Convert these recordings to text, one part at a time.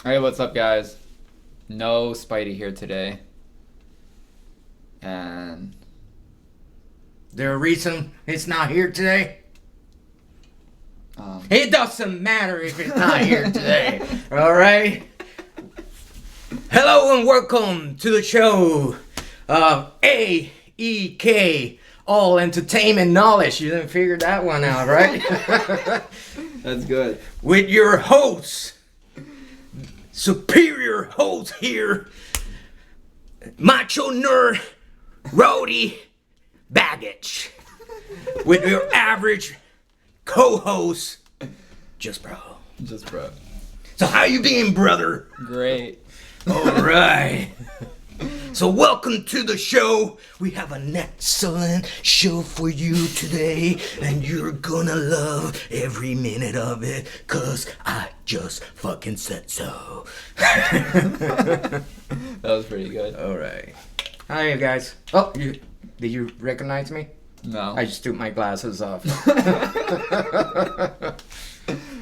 Hey, what's up, guys? No Spidey here today. And The reason it's not here today? um, It doesn't matter if it's not here today. Alright? Hello and welcome to the show of AEK, All Entertainment Knowledge. You didn't figure that one out, right? that's good. With your host, superior host here, Macho Nerd, Rowdy Baggage. With your average co-host, Just Bro. Just bro. So how you been, brother? Great. Alright. So welcome to the show. We have an excellent show for you today, and you're gonna love every minute of it, cause I just fucking said so. That was pretty good. Alright. Hi, you guys. Oh, did you recognize me? No. I just took my glasses off.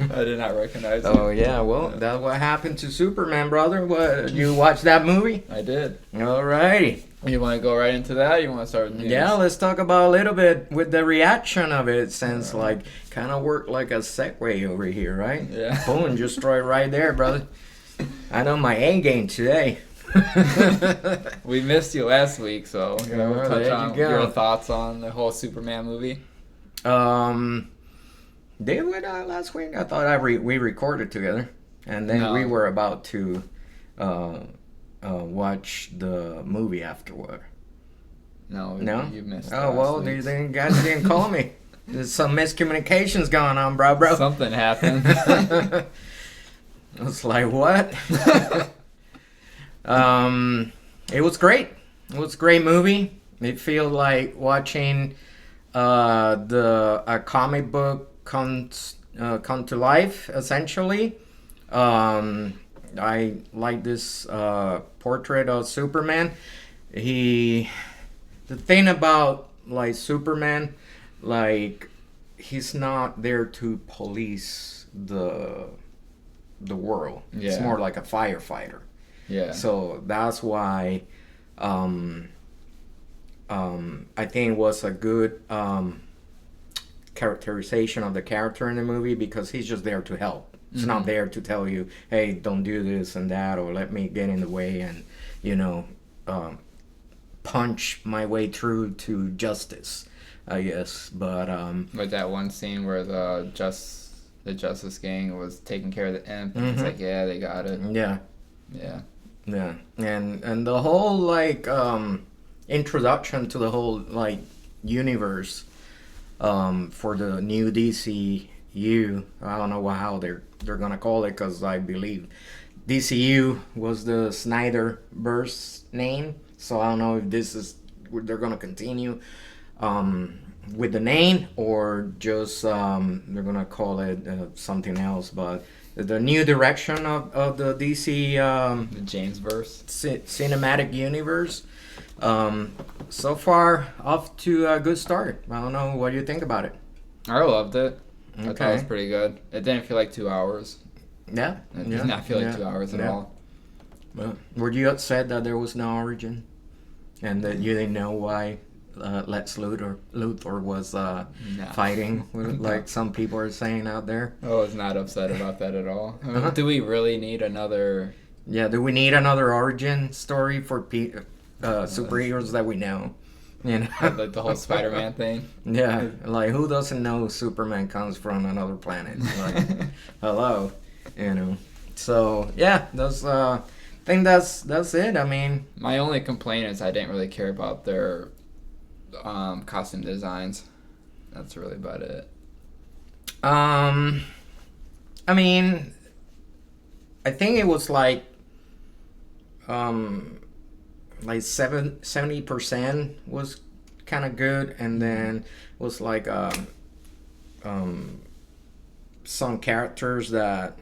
I did not recognize you. Oh yeah, well, that's what happened to Superman, brother. What, you watched that movie? I did. Alrighty. You want to go right into that? Or you want to start with news? Yeah, let's talk about a little bit with the reaction of it, since like kind of worked like a segue over here, right? Yeah. Boom, just throw it right there, brother. I know my A game today. We missed you last week, so Oh, we'll touch there you on go. your thoughts on the whole Superman movie. Did we last week? I thought we recorded together, and then No. we were about to watch the movie afterward. No, No? you missed. Oh, last well, week's. you guys didn't call me. There's some miscommunications going on, bro. Something happened. I was like, what? It was great. It was a great movie. It feels like watching a comic book come to life, essentially. I like this portrait of Superman. The thing about like Superman, like he's not there to police the world. It's Yeah. more like a firefighter. Yeah. So that's why I think it was a good characterization of the character in the movie, because he's just there to help. He's not there to tell you, hey, don't do this and that, or let me get in the way and, punch my way through to justice, I guess. But With that one scene where the Justice Gang was taking care of the imp, and it's like, yeah, they got it. yeah. Yeah. Yeah, and the whole like introduction to the whole like universe for the new DCU. I don't know how they're gonna call it, because I believe DCU was the Snyderverse name. So I don't know if they're gonna continue with the name, or just they're gonna call it something else. But the new direction of the DC The James verse. cinematic universe, so far off to a good start. I don't know, what do you think about it? I loved it. I thought it was Okay. pretty good. It didn't feel like 2 hours. Yeah, It did not feel like 2 hours at yeah. all. Were you upset that there was no origin, and that you didn't know why Lex Luthor was fighting, like some people are saying out there? I was not upset about that at all. I mean, do we really need another? Yeah, do we need another origin story for superheroes that we know? You know, Like the whole Spider-Man thing? yeah, like who doesn't know Superman comes from another planet? Like, hello, you know. So yeah, that's I think that's it. I mean, My only complaint is I didn't really care about their costume designs. That's really about it. I mean, I think it was like 70% was kind of good, and then was like some characters that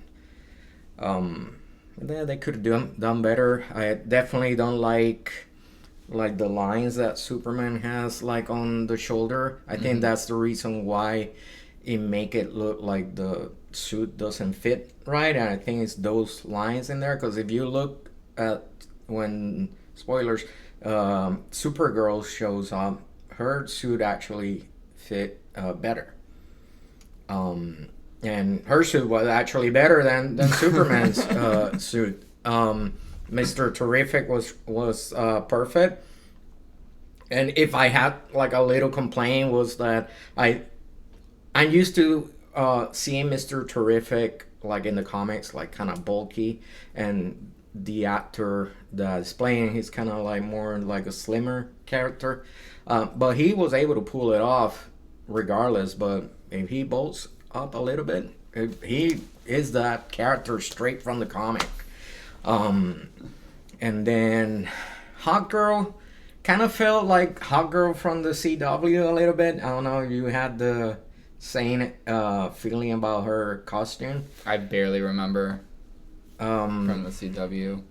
they could have done better. I definitely don't like the lines that Superman has like on the shoulder. I think that's the reason why it make it look like the suit doesn't fit right, and I think it's those lines in there. Because if you look at when spoilers, Supergirl shows up, her suit actually fit better. And her suit was actually better than Superman's suit. Mr. Terrific was perfect. And if I had like a little complaint was that I'm used to seeing Mr. Terrific like in the comics like kind of bulky, and the actor that's playing he's kind of like more like a slimmer character, but he was able to pull it off regardless. But if he bulks up a little bit, he is that character straight from the comic. And then Hot Girl kind of felt like Hot Girl from the CW a little bit. I don't know if you had the same feeling about her costume. I barely remember from the CW.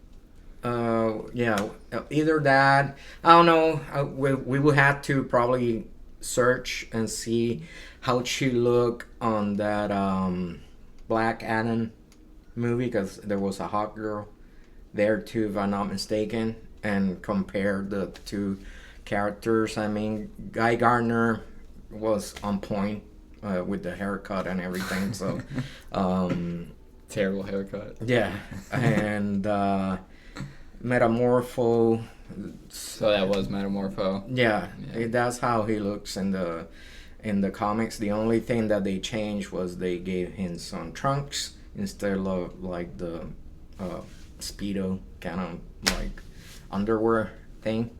Yeah, either that. I don't know. We will have to probably search and see how she looked on that Black Adam movie, because there was a Hot Girl there too, if I'm not mistaken, and compare the two characters. I mean, Guy Gardner was on point with the haircut and everything. So, terrible haircut. Yeah, and Metamorpho. So that was Metamorpho. Yeah, that's how he looks in the comics. The only thing that they changed was they gave him some trunks instead of like the Speedo kind of like underwear thing.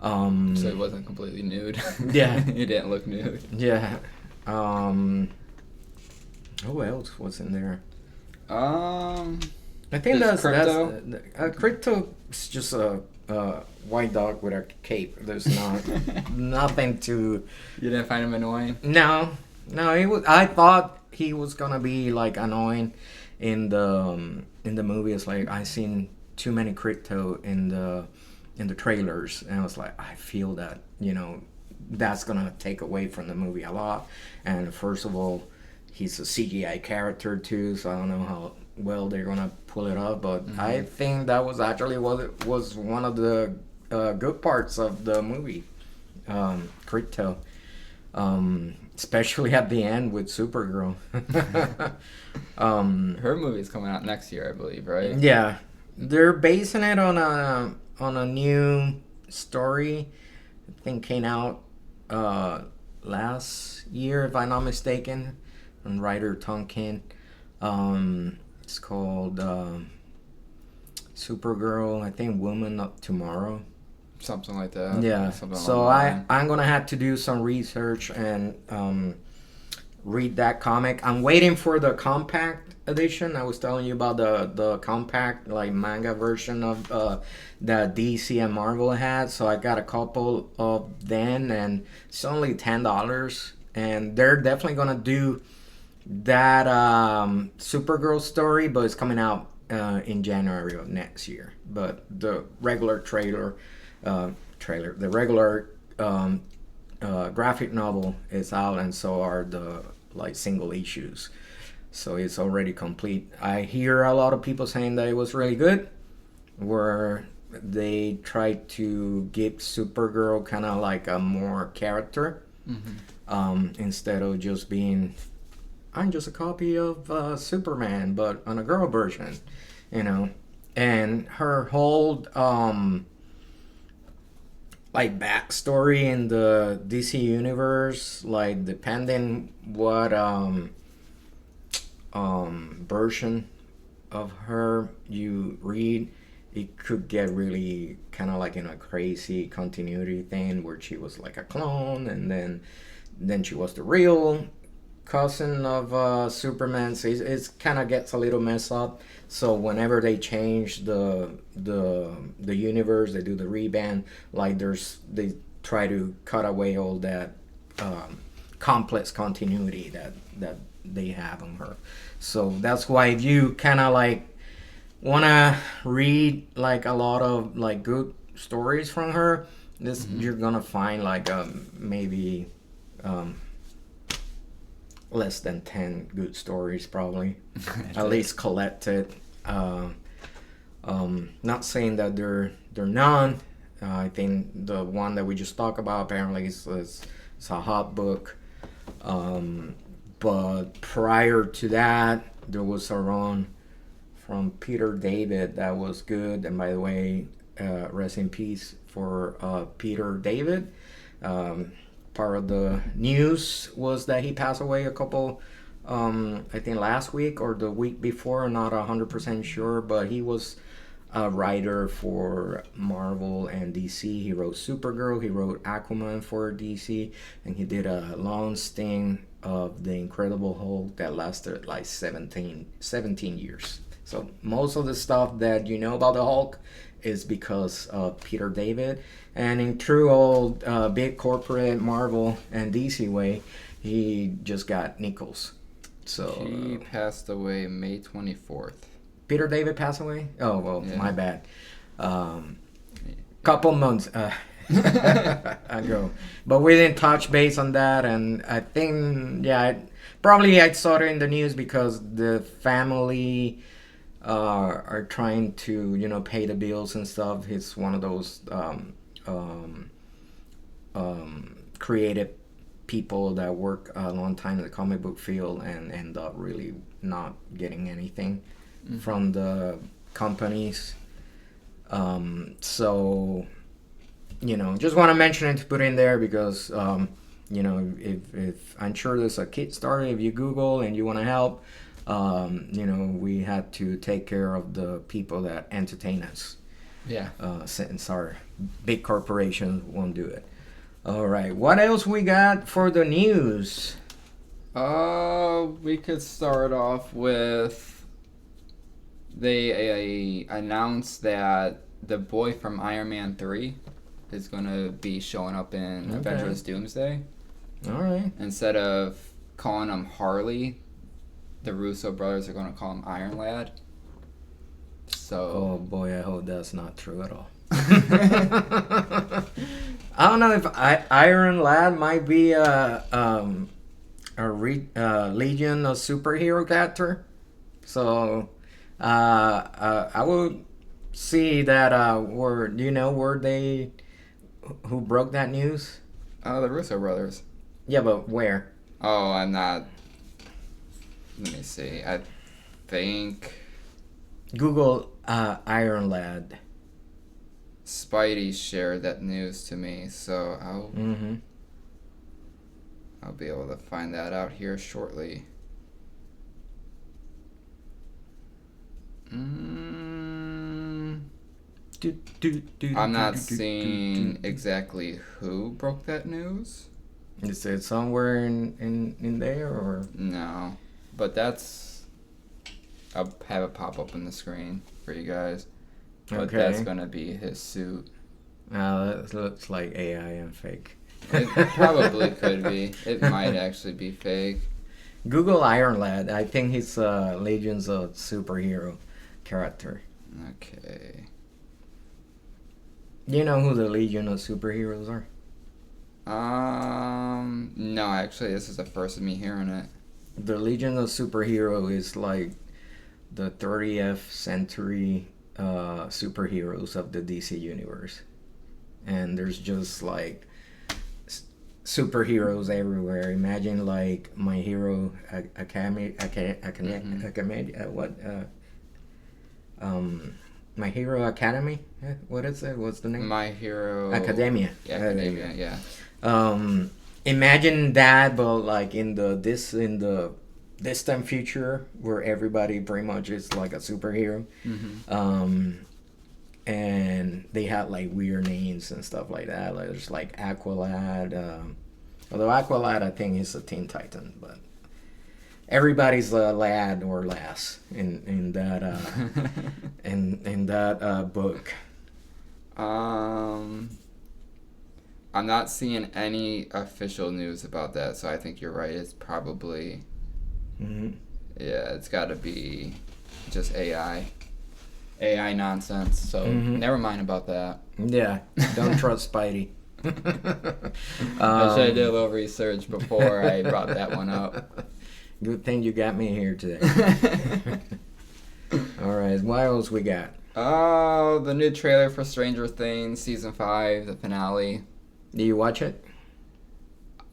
So he wasn't completely nude. Yeah. He didn't look nude. Yeah. Who else was in there? I think that's Crypto is just a white dog with a cape. There's nothing to. You didn't find him annoying? No, he was. I thought he was gonna be like annoying in the movie. It's like I seen too many Crypto in the trailers, and I was like, I feel that that's gonna take away from the movie a lot. And first of all, he's a CGI character too, so I don't know how well they're gonna pull it off. But I think that was actually what was one of the good parts of the movie, Crypto, especially at the end with Supergirl. Her movie's coming out next year, I believe, right? Yeah, they're basing it on a new story. I think came out last year, if I'm not mistaken, from writer Tonkin. It's called Supergirl, I think Woman of Tomorrow. Something like that. Yeah. So I'm going to have to do some research and read that comic. I'm waiting for the compact edition. I was telling you about the compact like manga version of that DC and Marvel had. So I got a couple of them, and it's only $10. And they're definitely going to do that Supergirl story, but it's coming out in January of next year. But the regular the regular graphic novel is out, and so are the like single issues. So it's already complete. I hear a lot of people saying that it was really good, where they tried to give Supergirl kind of like a more character, instead of just being, I'm just a copy of Superman, but on a girl version, And her whole like backstory in the DC universe, like depending what version of her you read, it could get really kind of like in a crazy continuity thing where she was like a clone, and then she was the real cousin of Superman. So it's kind of gets a little messed up. So whenever they change the universe, they do the reband. Like they try to cut away all that complex continuity that they have on her. So that's why if you kind of like wanna read like a lot of like good stories from her, you're gonna find like maybe less than 10 good stories probably. At least collected. Not saying that they're none. I think the one that we just talked about apparently is a hot book. But prior to that, there was a run from Peter David that was good. And by the way, rest in peace for Peter David. Part of the news was that he passed away a couple, I think last week or the week before. I'm not 100% sure, but he was a writer for Marvel and DC. He wrote Supergirl, he wrote Aquaman for DC, and he did a long sting of the Incredible Hulk that lasted like 17 years. So most of the stuff that you know about the Hulk is because of Peter David. And in true old big corporate Marvel and DC way, he just got nickels. So he passed away May 24th. Peter David passed away? Oh, well, Yeah. my bad. Couple months ago. But we didn't touch base on that. And I think, yeah, probably I saw it in the news because the family are trying to, pay the bills and stuff. It's one of those creative people that work a long time in the comic book field and end up really not getting anything from the companies. So, just want to mention it to put in there because, if I'm sure there's a Kickstarter, if you Google and you want to help, we had to take care of the people that entertain us. Yeah. Since our big corporations won't do it. All right. What else we got for the news? We could start off with they announced that the boy from Iron Man 3 is going to be showing up in Avengers Doomsday. All right. Instead of calling him Harley, the Russo brothers are going to call him Iron Lad. So. Oh boy, I hope that's not true at all. I don't know if Iron Lad might be a Legion of superhero character. So I would see that who broke that news? The Russo brothers. Yeah, but where? Oh, I'm not. Let me see. I think Google Iron Lad. Spidey shared that news to me, so I'll be able to find that out here shortly. I'm not seeing exactly who broke that news. Is it somewhere in there or no? But I'll have it pop up on the screen for you guys. But that's gonna be his suit. That looks like AI and fake. It probably could be. It might actually be fake. Google Iron Lad. I think he's Legion's a superhero character. Okay. Do you know who the Legion of superheroes are? No, actually, this is the first of me hearing it. The Legion of superhero is like the 30th century superheroes of the DC universe, and there's just like superheroes everywhere. Imagine like My Hero Academy, My Hero Academy. What is it? What's the name? My Hero Academia. Yeah, Academia. Yeah. Imagine that, but like in the distant future where everybody pretty much is like a superhero. And they had like weird names and stuff like that. Like there's like Aqualad. Although Aqualad I think is a Teen Titan, but everybody's a lad or lass in that in that book. I'm not seeing any official news about that, so I think you're right. It's probably yeah, it's got to be just AI nonsense. So never mind about that. Yeah, don't trust Spidey. I should have did a little research before I brought that one up. Good thing you got me here today. All right, what else we got? Oh, the new trailer for Stranger Things season 5, the finale. Do you watch it?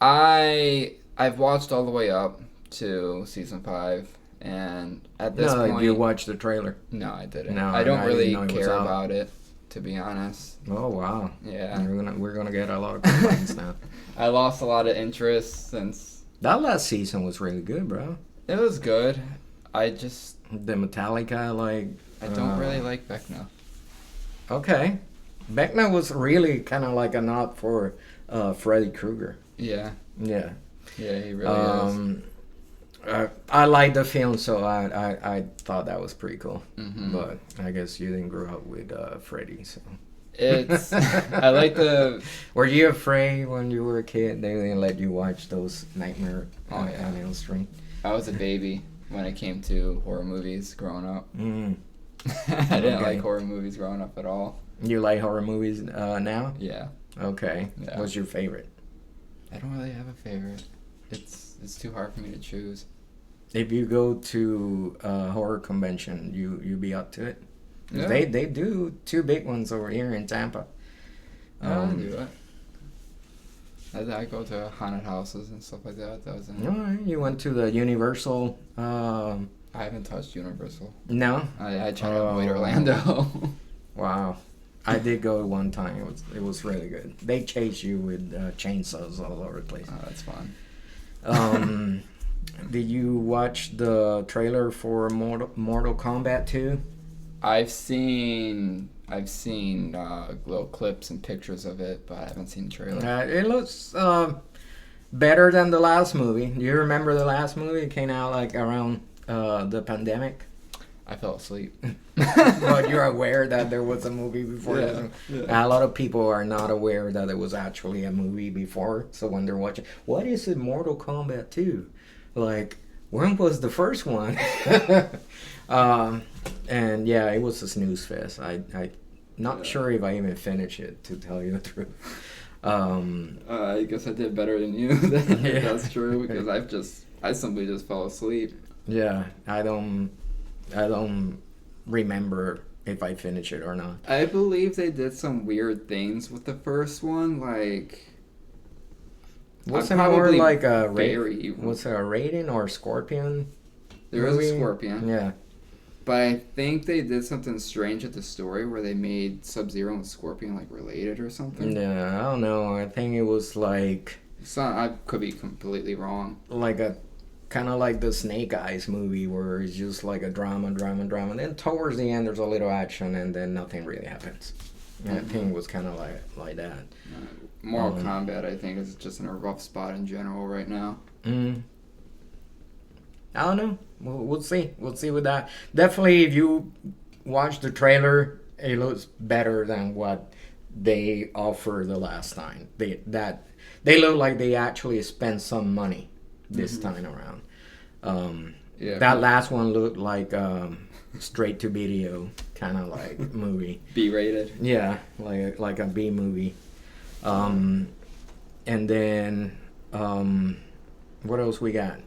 I've watched all the way up to season 5, and at this point, you watched the trailer. No, I didn't. No, I don't I really didn't know it was care out. about it, to be honest. Oh wow! Yeah, we're gonna get a lot of complaints now. I lost a lot of interest since That last season was really good, bro. it was good. I just The Metallica, like I don't really like Vecna. Okay, Beckner was really kind of like a nod for Freddy Krueger. Yeah, Yeah. yeah, he really is. I liked the film, so I thought that was pretty cool. Mm-hmm. But I guess you didn't grow up with Freddy, so. It's I like the. Were you afraid when you were a kid? They didn't let you watch those Nightmare Oh, yeah. on Elm Street. I was a baby when it came to horror movies growing up. Mm. I didn't Okay. like horror movies growing up at all. You like horror movies now? Yeah, Okay. Yeah. What's your favorite? I don't really have a favorite. It's too hard for me to choose. If you go to a horror convention, you be up to it? 'Cause Yeah. They do 2 big ones over here in Tampa. I do it. I go to haunted houses and stuff like that. That was in, All right, you went to the Universal. I haven't touched Universal. No. I try to avoid Oh. Orlando. Wow. I did go one time. It was really good. They chase you with chainsaws all over the place. Oh, that's fun. Did you watch the trailer for Mortal Kombat 2? I've seen little clips and pictures of it, but I haven't seen the trailer. It looks better than the last movie. Do you remember the last movie? It came out like around the pandemic. I fell asleep. But you're aware that there was a movie before Yeah, this. yeah. A lot of people are not aware that it was actually a movie before. So when they're watching, what is it, Mortal Kombat 2? Like, when was the first one? And yeah, it was a snooze fest. I not sure if I even finished it, to tell you the truth. I guess I did better than you. That's true, because I simply just fell asleep. Yeah, I don't remember if I finished it or not. I believe they did some weird things with the first one, like. Was I'm it more probably like a very evil. was it a Raiden or Scorpion? There is movie? a scorpion. Yeah. But I think they did something strange with the story where they made Sub-Zero and Scorpion like related or something. Yeah, I don't know. I think it was like I could be completely wrong. a kind of like the Snake Eyes movie where it's just like a drama. And then towards the end, there's a little action, and then nothing really happens. And I think it was kind of like that. Mortal Kombat, I think, is just in a rough spot in general right now. I don't know. We'll see. We'll see with that. Definitely, if you watch the trailer, it looks better than what they offered the last time. They look like they actually spent some money this time around. Yeah. That last one looked like straight to video kind of like movie. B-rated. Yeah, like a B movie. And then what else we got?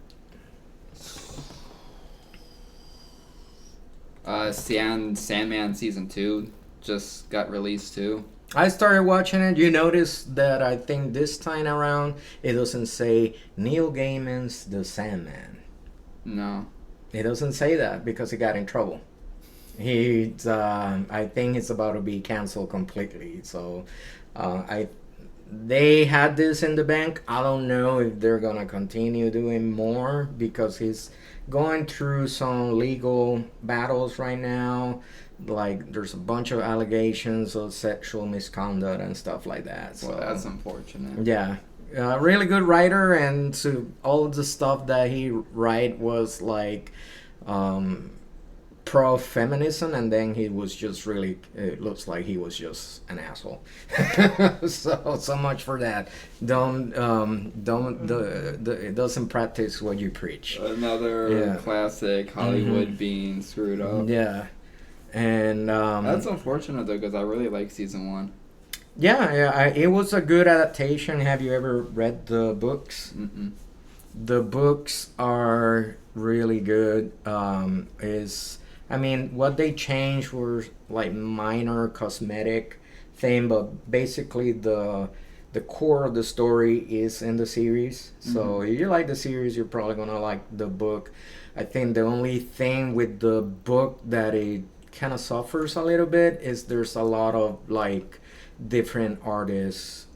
Sandman season 2 just got released too. I started watching it. You notice that I think this time around it doesn't say Neil Gaiman's The Sandman. No. It doesn't say that because he got in trouble. I think it's about to be canceled completely. So, they had this in the bank. I don't know if they're gonna continue doing more because he's going through some legal battles right now. Like there's a bunch of allegations of sexual misconduct and stuff like that. So Well, that's unfortunate. yeah, really good writer, and so all of the stuff that he write was like pro-feminism, and then he was just really, it looks like he was just an asshole. so much for that. It doesn't practice what you preach. Another classic Hollywood being screwed up. Yeah. And that's unfortunate though, because I really like season 1. it was a good adaptation. Have you ever read the books? Mm-mm. The books are really good. What they changed were like minor cosmetic thing, but basically the core of the story is in the series. So if you like the series, you're probably gonna like the book. I think the only thing with the book that it kind of suffers a little bit is there's a lot of like different artists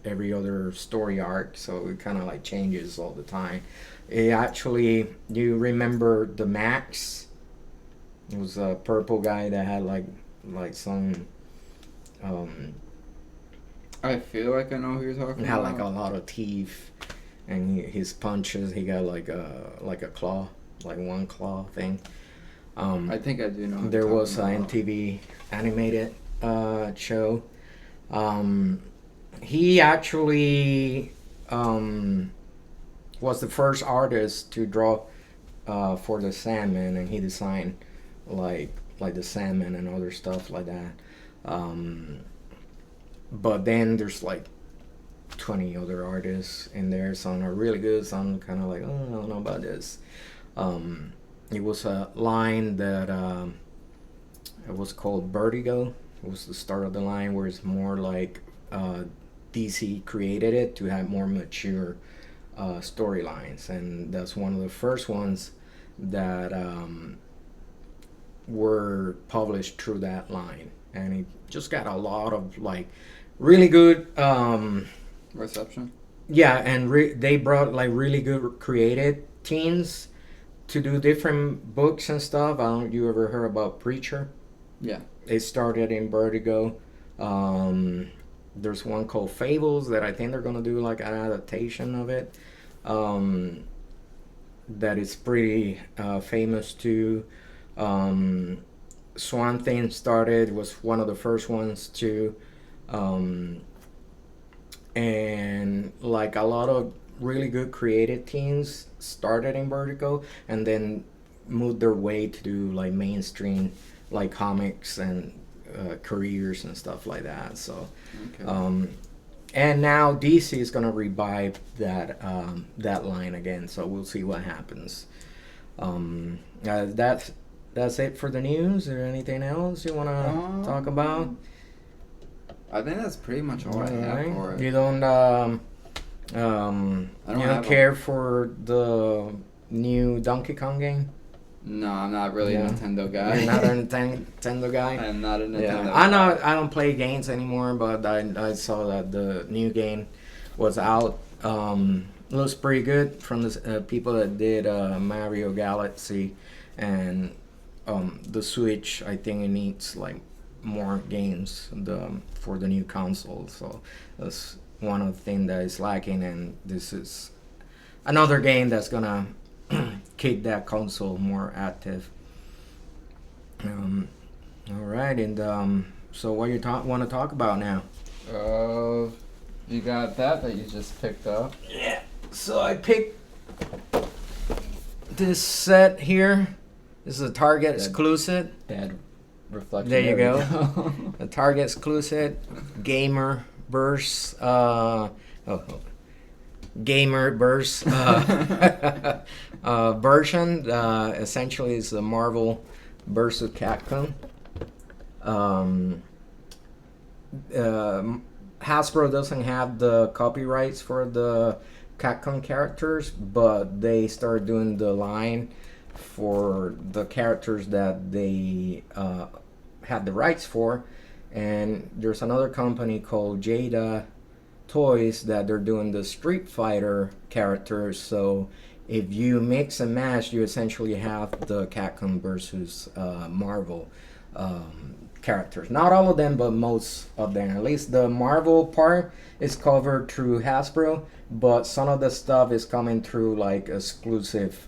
every other story arc, so it kind of like changes all the time. It actually, you remember the Max? It was a purple guy that had like some I feel like I know who you're talking had about. like a lot of teeth, and his punches, he got like a claw, like one claw thing. I think I do know. There was an MTV animated show. He actually was the first artist to draw for the Sandman, and he designed like the Sandman and other stuff like that. But then there's like 20 other artists in there. Some are really good, some kind of like, oh, I don't know about this. It was a line that it was called Vertigo. It was the start of the line, where it's more like DC created it to have more mature storylines, and that's one of the first ones that were published through that line, and it just got a lot of like really good reception. Yeah, and they brought like really good creative teams to do different books and stuff. I don't you ever heard about Preacher? Yeah. It started in Vertigo. There's one called Fables that I think they're gonna do like an adaptation of it. That is pretty famous too. Swan Thing started, was one of the first ones too. And like a lot of really good creative teams started in Vertigo and then moved their way to do like mainstream like comics and careers and stuff like that. So Okay. and now DC is gonna revive that line again, so we'll see what happens. That's it for the news. Is there anything else you want to talk about? I think that's pretty much all I have for it. You don't care for the new Donkey Kong game? No, I'm not really a Nintendo guy. You're not a Nintendo guy? I am not a Nintendo Yeah, guy. I don't play games anymore, but I saw that the new game was out. Looks pretty good from the people that did Mario Galaxy, and the Switch. I think it needs like more games for the new console, so that's one of the things that is lacking, and this is another game that's gonna keep that console more active. All right, and so what you want to talk about now? You got that you just picked up. Yeah. So I picked this set here. This is a Target exclusive. Bad reflection. There you go. A Target exclusive Gamer Burst. Gamer Burst version. Essentially, it's the Marvel versus Capcom. Hasbro doesn't have the copyrights for the Capcom characters, but they started doing the line for the characters that they had the rights for. And there's another company called Jada Toys that they're doing the Street Fighter characters. So if you mix and match, you essentially have the Capcom versus Marvel characters. Not all of them, but most of them. At least the Marvel part is covered through Hasbro, but some of the stuff is coming through like exclusive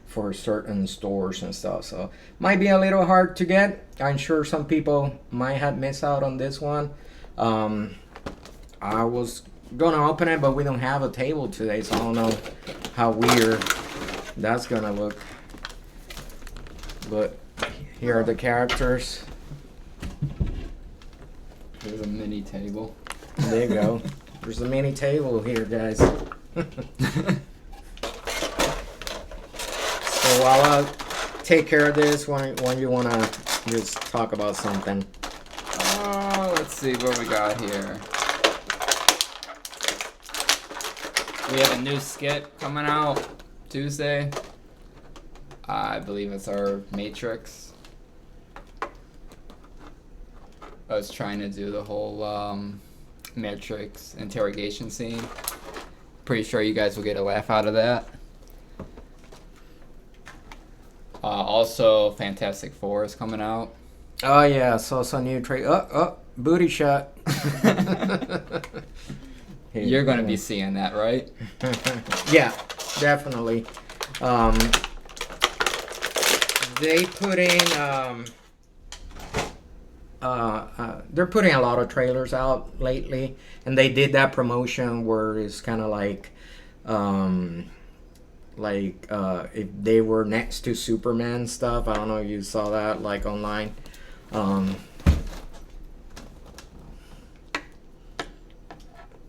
for certain stores and stuff. So might be a little hard to get. I'm sure some people might have missed out on this one. I was gonna open it, but we don't have a table today, so I don't know how weird that's gonna look. But here are the characters. There's a mini table. There you go. There's a mini table here, guys. So while I take care of this, when you wanna just talk about something. Let's see what we got here. We have a new skit coming out Tuesday. I believe it's our Matrix. I was trying to do the whole Matrix interrogation scene. Pretty sure you guys will get a laugh out of that. Also, Fantastic Four is coming out. Oh yeah, saw some new booty shot. You're gonna be seeing that, right? Yeah, definitely. They put in they're putting a lot of trailers out lately, and they did that promotion where it's kind of like if they were next to Superman stuff. I don't know if you saw that like online.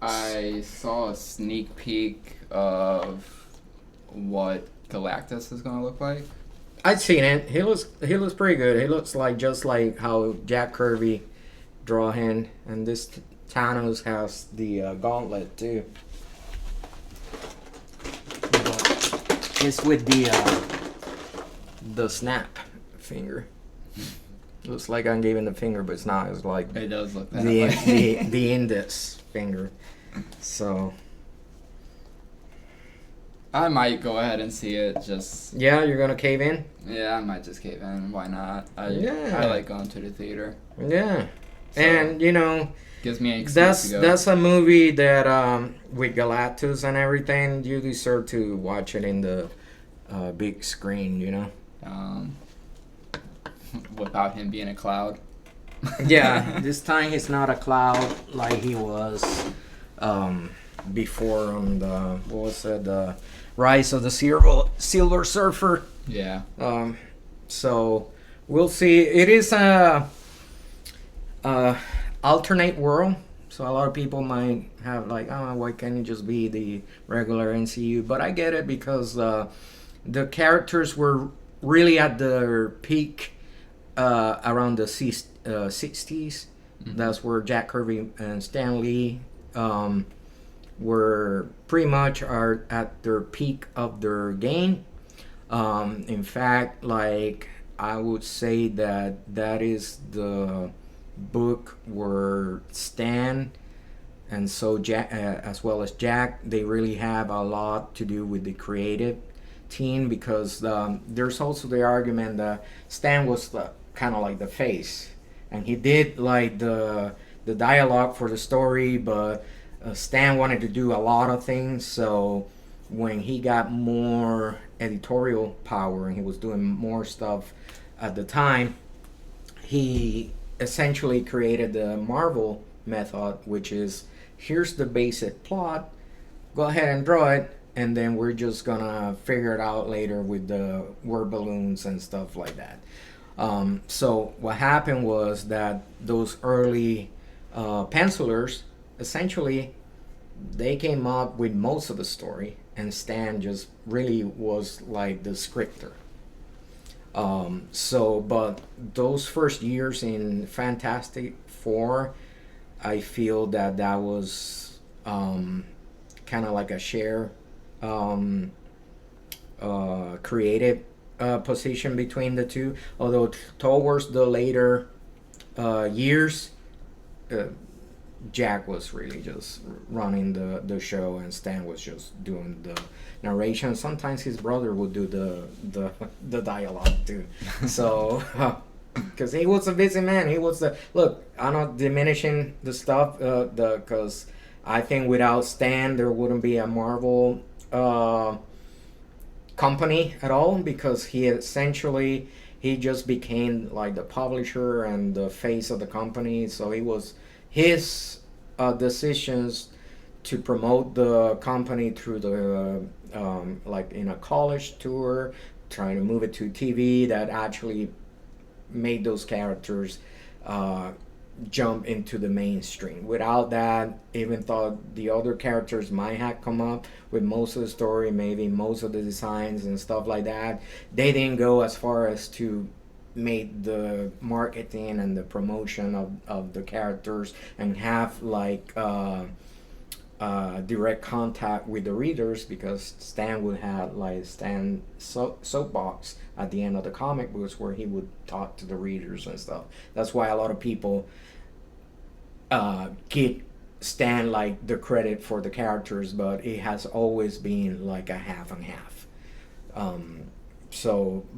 I saw a sneak peek of what Galactus is gonna look like. I'd seen it. He looks pretty good. He looks like just like how Jack Kirby draw him, and this Thanos has the gauntlet too. But it's with the snap finger. Looks like I'm giving the finger, but it's not. It's like it does look that way. the index finger. So I might go ahead and see it. Just yeah, you're gonna cave in. Yeah, I might just cave in. Why not? I like going to the theater. Yeah, so, and gives me an excuse to go. That's a movie that with Galactus and everything, you deserve to watch it in the big screen. Without him being a cloud. Yeah, this time he's not a cloud like he was before on the the Rise of the Silver Surfer. Yeah. So we'll see. It is a alternate world, so a lot of people might have like, oh, why can't it just be the regular MCU? But I get it because the characters were really at their peak around the 60s. Mm-hmm. That's where Jack Kirby and Stan Lee were pretty much are at their peak of their game. In fact, like I would say that is the book where Stan and so Jack, as well as Jack, they really have a lot to do with the creative team, because there's also the argument that Stan was kind of like the face, and he did like the dialogue for the story, but Stan wanted to do a lot of things. So when he got more editorial power and he was doing more stuff at the time, he essentially created the Marvel method, which is here's the basic plot, go ahead and draw it, and then we're just gonna figure it out later with the word balloons and stuff like that. So what happened was that those early pencilers, essentially, they came up with most of the story, and Stan just really was like the scripter. But those first years in Fantastic Four, I feel that was kind of like a share creative position between the two. Although towards the later years, Jack was really just running the show, and Stan was just doing the narration. Sometimes his brother would do the dialogue too. So because he was a busy man, he was look. I'm not diminishing the stuff because I think without Stan there wouldn't be a Marvel company at all, because he just became like the publisher and the face of the company. So it was his decisions to promote the company through the like in a college tour, trying to move it to TV, that actually made those characters jump into the mainstream. Without that, even though the other characters might have come up with most of the story, maybe most of the designs and stuff like that, they didn't go as far as to make the marketing and the promotion of the characters and have like direct contact with the readers, because Stan would have like soapbox at the end of the comic books where he would talk to the readers and stuff. That's why a lot of people give Stan like the credit for the characters, but it has always been like a half and half.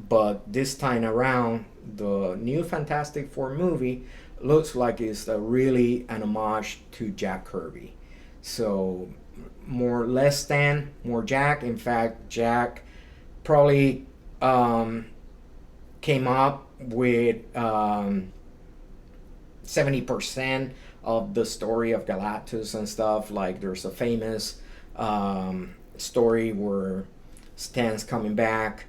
But this time around, the new Fantastic Four movie looks like it's really an homage to Jack Kirby. So more less Stan, more Jack. In fact, Jack probably came up with 70% of the story of Galactus and stuff. Like there's a famous story where Stan's coming back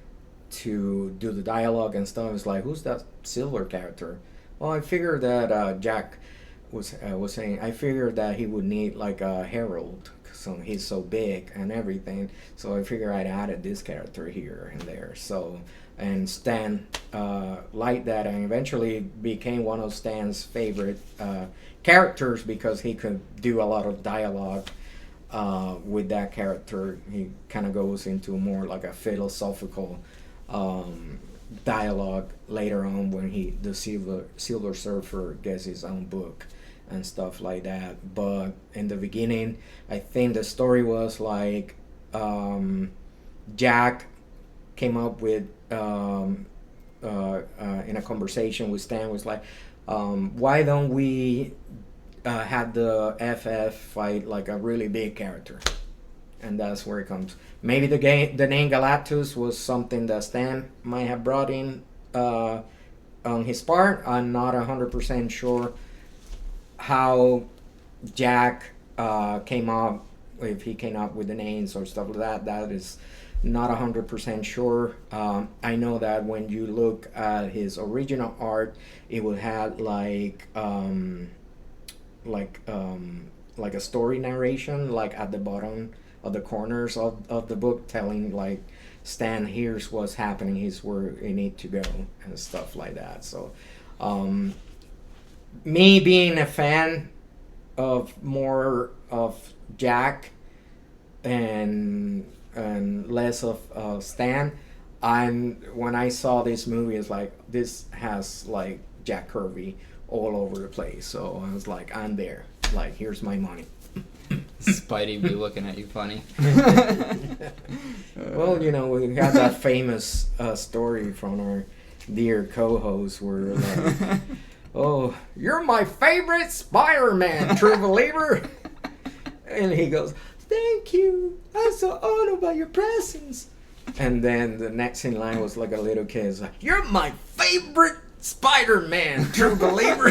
to do the dialogue and stuff. It's like, who's that Silver character? Well, I figured that Jack was saying, I figured that he would need like a herald, so he's so big and everything. So I figured I'd added this character here and there. So and Stan liked that, and eventually became one of Stan's favorite characters because he could do a lot of dialogue with that character. He kind of goes into more like a philosophical dialogue later on when the Silver Surfer gets his own book and stuff like that. But in the beginning, I think the story was like Jack came up with in a conversation with Stan, was like, why don't we have the FF fight like a really big character? And that's where it comes. Maybe the name Galactus was something that Stan might have brought in on his part. I'm not 100% sure how Jack came up, if he came up with the names or stuff like that. That is not 100% sure. I know that when you look at his original art, it would have like a story narration, like at the bottom of the corners of the book, telling like, Stan, here's what's happening, here's where you need to go and stuff like that. So me being a fan of more of Jack and less of Stan, when I saw this movie, it's like, this has like Jack Kirby all over the place. So I was like, I'm there, like, here's my money. Spidey be looking at you funny. Well, you know, we got that famous story from our dear co-host where like, oh, you're my favorite Spider-Man, true believer. And he goes, thank you, I'm so honored by your presence. And then the next in line was like a little kid. It's like, you're my favorite Spider-Man, true believer.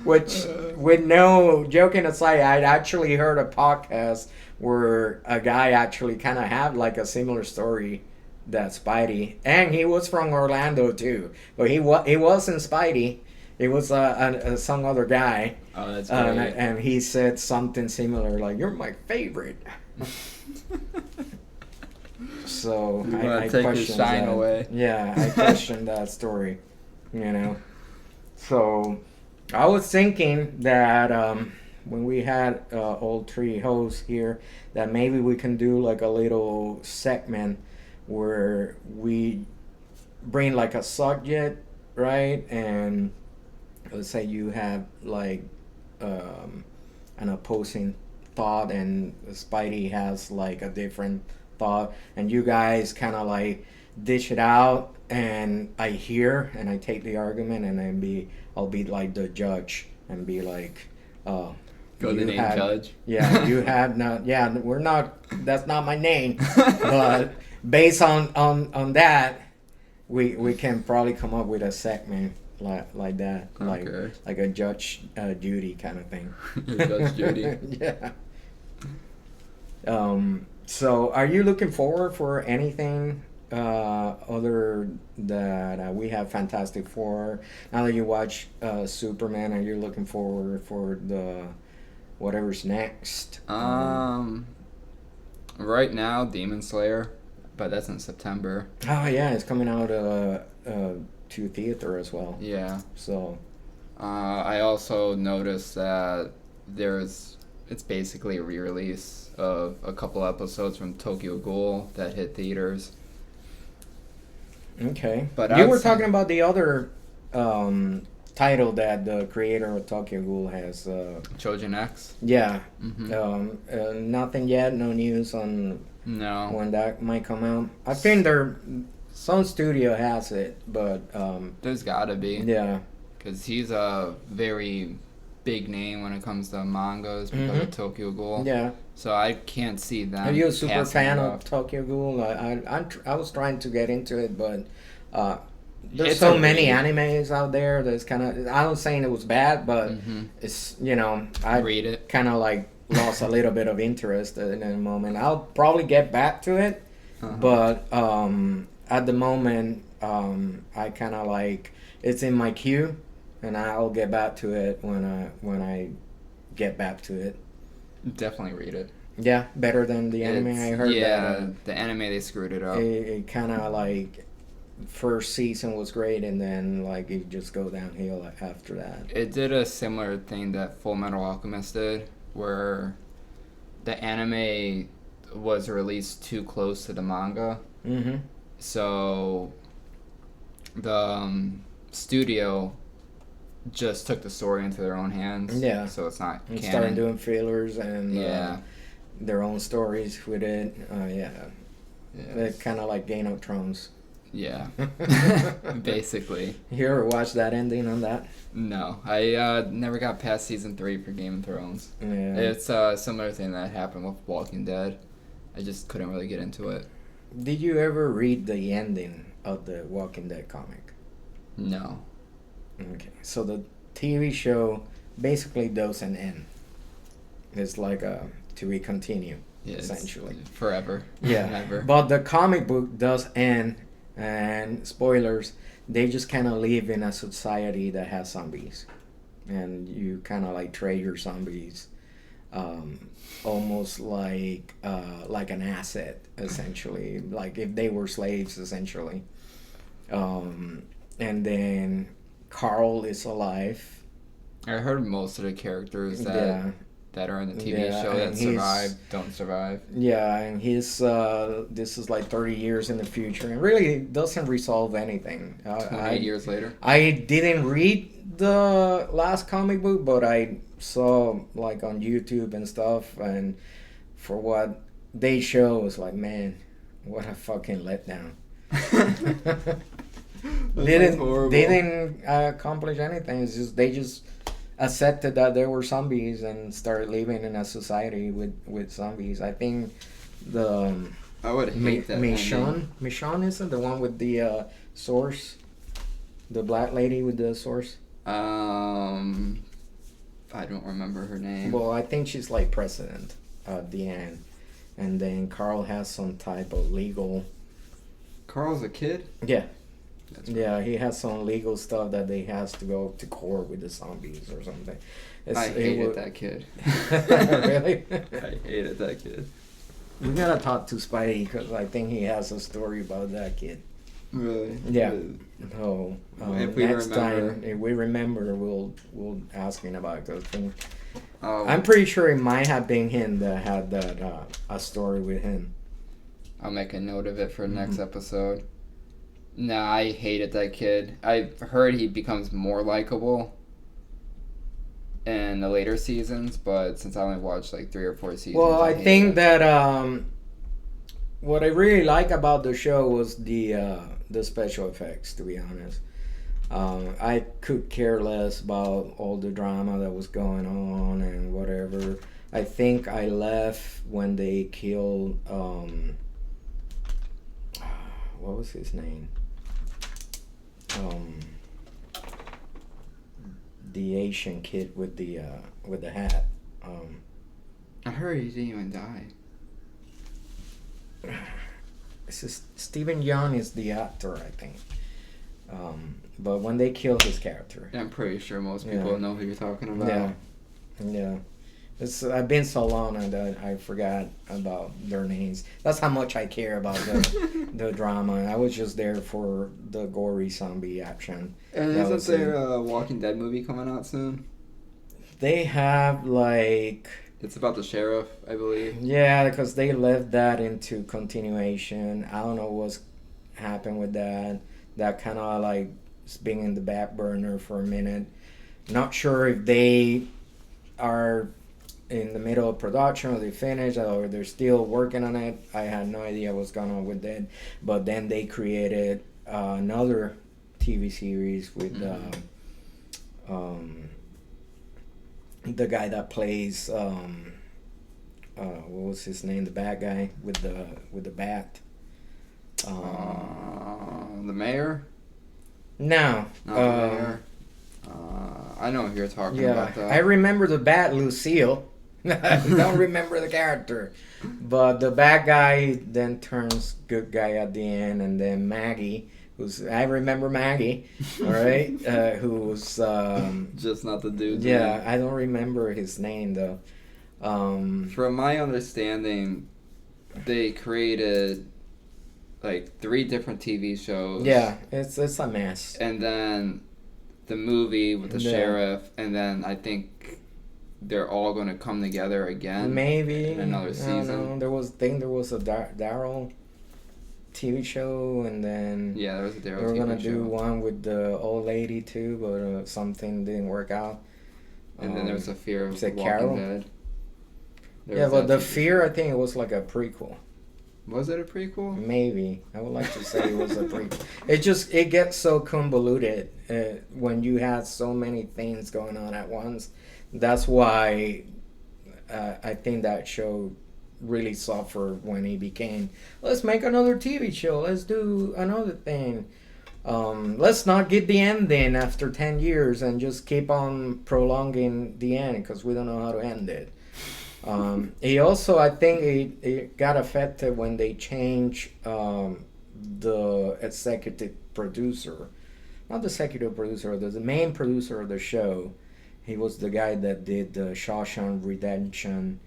Which, with no joking aside, I'd actually heard a podcast where a guy actually kind of had like a similar story that Spidey, and he was from Orlando too, but he wasn't Spidey. It was some other guy. Oh, that's great. And he said something similar, like, "You're my favorite." So I take questioned his shine that. away. Yeah, I questioned that story. You know, so I was thinking that when we had all three hosts here, that maybe we can do like a little segment where we bring like a subject, right? And let's say you have like an opposing thought, and Spidey has like a different thought, and you guys kind of like dish it out, and I hear and I take the argument, and then I'll be like the judge and be like, go the name judge. Yeah, you had not. Yeah, we're not. That's not my name. But based on that, we can probably come up with a segment like that, Okay. like a Judge Judy kind of thing. Judge Judy. Yeah. So, are you looking forward for anything other that we have Fantastic Four. Now that you watch Superman, and you're looking forward for the whatever's next. Right now, Demon Slayer, but that's in September. Oh yeah, it's coming out to theater as well. Yeah. So. I also noticed that it's basically a re-release of a couple episodes from Tokyo Ghoul that hit theaters. Okay. But you were talking about the other title that the creator of Tokyo Ghoul has. Trojan X? Yeah. Mm-hmm. Nothing yet, no news on when that might come out. I think some studio has it, but... there's gotta be. Yeah. Because he's a very big name when it comes to mangas because of Tokyo Ghoul. Yeah. So I can't see them. Are you a super fan of Tokyo Ghoul? I was trying to get into it, but there's so many animes out there. There's kind of... I was saying it was bad, but it's, I read it. Kind of like lost a little bit of interest in a moment. I'll probably get back to it, but at the moment, I kind of like... It's in my queue. And I'll get back to it when I get back to it. Definitely read it. Yeah, better than the anime. I heard that. Yeah, the anime, they screwed it up. It kind of like first season was great, and then like it just go downhill after that. It did a similar thing that Full Metal Alchemist did, where the anime was released too close to the manga. Mm-hmm. So the studio just took the story into their own hands. Yeah. So it's not canon. Started doing fillers and their own stories with it. It's kind of like Game of Thrones. Yeah. Basically. You ever watched that ending on that? No. I never got past season 3 for Game of Thrones. Yeah. It's a similar thing that happened with Walking Dead. I just couldn't really get into it. Did you ever read the ending of the Walking Dead comic? No. Okay, so the TV show basically doesn't end. It's like to be continued, essentially. Forever. Yeah, Never. But the comic book does end, and spoilers, they just kind of live in a society that has zombies. And you kind of like trade your zombies almost like an asset, essentially. Like if they were slaves, essentially. And then... Carl is alive. I heard most of the characters that are in the TV show that survive don't survive. Yeah, and he's this is like 30 years in the future, and really doesn't resolve anything. 28 years later. I didn't read the last comic book, but I saw like on YouTube and stuff, and for what they show, was like, man, what a fucking letdown. They didn't accomplish anything. It's just they just accepted that there were zombies and started living in a society with zombies. I think I would hate that. Michonne isn't the one with the source, the black lady with the source. I don't remember her name. Well, I think she's like president at the end, and then Carl has some type of legal. Carl's a kid? Yeah. Yeah, he has some legal stuff that they has to go to court with the zombies or something. I hated that kid. Really? I hated that kid. We gotta talk to Spidey because I think he has a story about that kid. Really? Yeah. So if we next remember. time, if we remember, we'll ask him about it. Oh. I'm pretty sure it might have been him that had that a story with him. I'll make a note of it for the next episode. No, I hated that kid. I've heard he becomes more likable in the later seasons, but since I only watched like 3 or 4 seasons. Well, I think that what I really like about the show was the special effects, to be honest. I could care less about all the drama that was going on and whatever. I think I left when they killed what was his name? The Asian kid with the hat. I heard he didn't even die. Stephen Yeun is the actor, I think. But when they killed his character, I'm pretty sure most people know who you're talking about. Yeah, yeah. I've been so long that I forgot about their names. That's how much I care about the drama. I was just there for the gory zombie action. And isn't there a Walking Dead movie coming out soon? They have like. It's about the sheriff, I believe. Yeah, because they left that into continuation. I don't know what's happened with that. That kind of like being in the back burner for a minute. Not sure if they are in the middle of production or they finished or they're still working on it. I had no idea what's going on with that. But then they created another TV series with the guy that plays what was his name? The bad guy with the bat. The mayor? No. Not the mayor. I know who you're talking about, though. I remember the bat, Lucille. I don't remember the character. But the bad guy then turns good guy at the end, and then Maggie, I remember Maggie, all right, who's... just not the dude. Yeah, I don't remember his name, though. From my understanding, they created like 3 different TV shows. Yeah, it's a mess. And then the movie with the sheriff, and then I think they're all going to come together again. Maybe in another season. I don't know. There was a Daryl TV show, and then there was a Daryl TV show. They were gonna do one with the old lady too, but something didn't work out. And then there was a Fear of Walking Carol? Dead. But the Fear, I think it was like a prequel. Was it a prequel? Maybe. I would like to say it was a prequel. It gets so convoluted when you have so many things going on at once. That's why I think that show really suffered when he became, let's make another TV show. Let's do another thing. Let's not get the ending after 10 years and just keep on prolonging the end because we don't know how to end it. He also, I think it got affected when they changed the executive producer. Not the executive producer, the main producer of the show. He was the guy that did the Shawshank Redemption,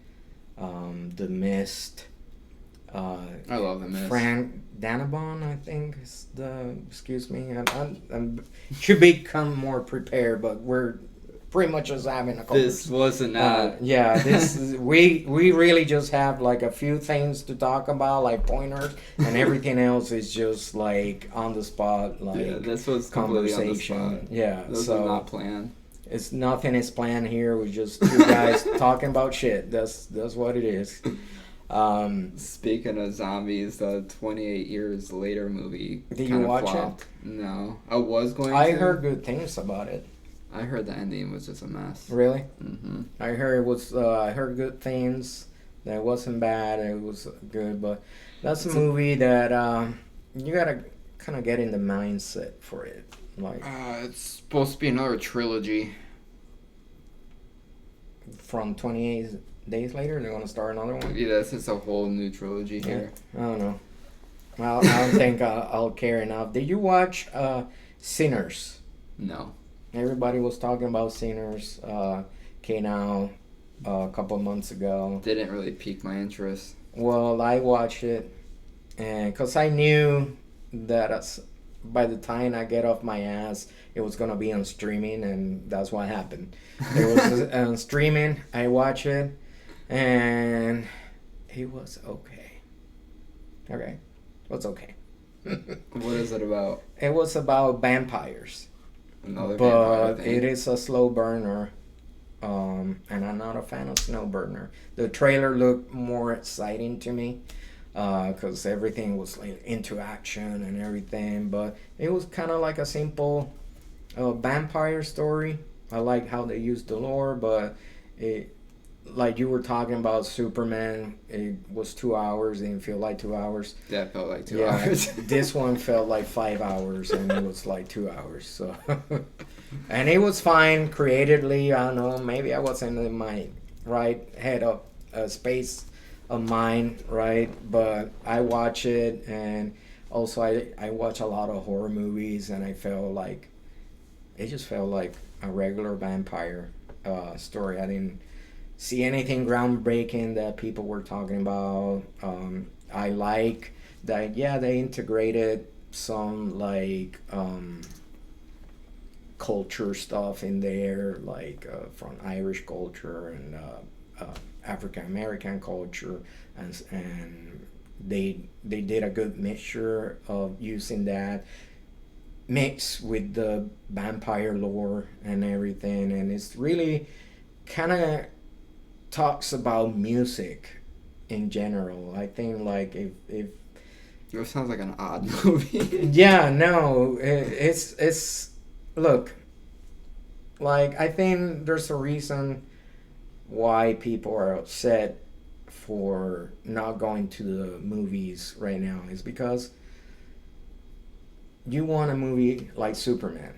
The Mist. I love The Mist. Frank Darabont, I think, is excuse me. I should become more prepared, but we're pretty much just having a conversation. This wasn't we really just have like a few things to talk about, like pointers, and everything else is just like on the spot, like this was conversation. On the spot. Yeah, this was not planned. It's nothing is planned here. We're just 2 guys talking about shit. That's what it is. Speaking of zombies, the 28 Years Later movie. Did you watch flopped. It? No, I was going. I heard good things about it. I heard the ending was just a mess. Really? Mm-hmm. I heard it was. I heard good things. That it wasn't bad. It was good, but that's a movie that you gotta kind of get in the mindset for it. Like it's supposed to be another trilogy. From 28 Days Later, they're gonna start another one. Yeah, this is a whole new trilogy here. I don't know. I don't think I'll care enough. Did you watch Sinners? No. Everybody was talking about Sinners. Came out a couple of months ago. Didn't really pique my interest. Well, I watched it, and because I knew that by the time I get off my ass, it was gonna be on streaming, and that's what happened. It was on streaming. I watched it, and it was okay. Okay, it was okay. What is it about? It was about vampires. Another vampire But thing. it is a slow burner, and I'm not a fan of slow burner. The trailer looked more exciting to me, because everything was like into action and everything. But it was kind of like a simple vampire story. I like how they used the lore, but it, like you were talking about Superman, it was 2 hours. It didn't feel like 2 hours. That felt like 2 hours. This one felt like 5 hours, and it was like 2 hours. So, and it was fine creatively. I don't know. Maybe I wasn't in my right head of space of mine, right? But I watch it, and also I watch a lot of horror movies, and I felt like it just felt like a regular vampire story. I didn't see anything groundbreaking that people were talking about. I like that, yeah, they integrated some like culture stuff in there, like from Irish culture and African American culture, and they did a good mixture of using that mix with the vampire lore and everything, and it's really kind of talks about music in general. I think like if It sounds like an odd movie. yeah, no, it's look, like I think there's a reason why people are upset for not going to the movies right now is because you want a movie like Superman,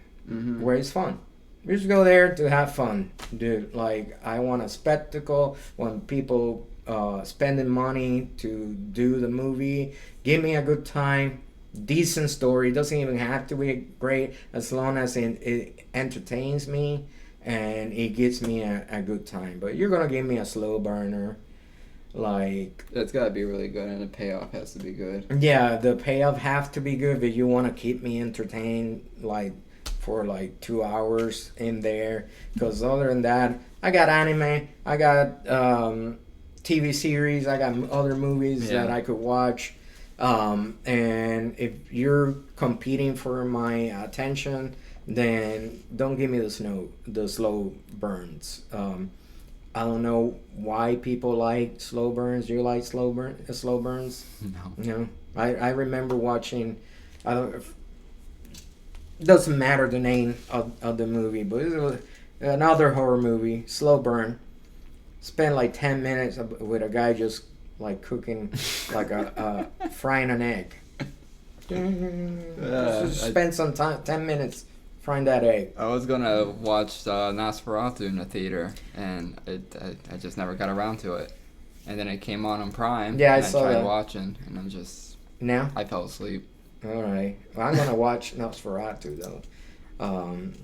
where it's fun. You just go there to have fun, dude. Like I want a spectacle when people spending money to do the movie. Give me a good time, decent story. Doesn't even have to be great as long as it entertains me and it gives me a good time. But you're gonna give me a slow burner, like It's gotta be really good, and the payoff has to be good. yeah, the payoff have to be good, but you want to keep me entertained like for like 2 hours in there. Because other than that, I got anime, I got TV series, I got other movies that I could watch. And if you're competing for my attention, then don't give me the slow burns. I don't know why people like slow burns. Do you like slow burns? No. You know, I remember watching. I don't. Doesn't matter the name of the movie, but it was another horror movie, slow burn. Spent like 10 minutes with a guy just like cooking, like frying an egg. Spend some time, 10 minutes frying that egg. I was gonna watch Nosferatu in the theater, and I just never got around to it. And then it came on Prime. Yeah, I and saw tried that. watching, and then just Now? I fell asleep. All right. Well, I'm gonna watch Nosferatu though,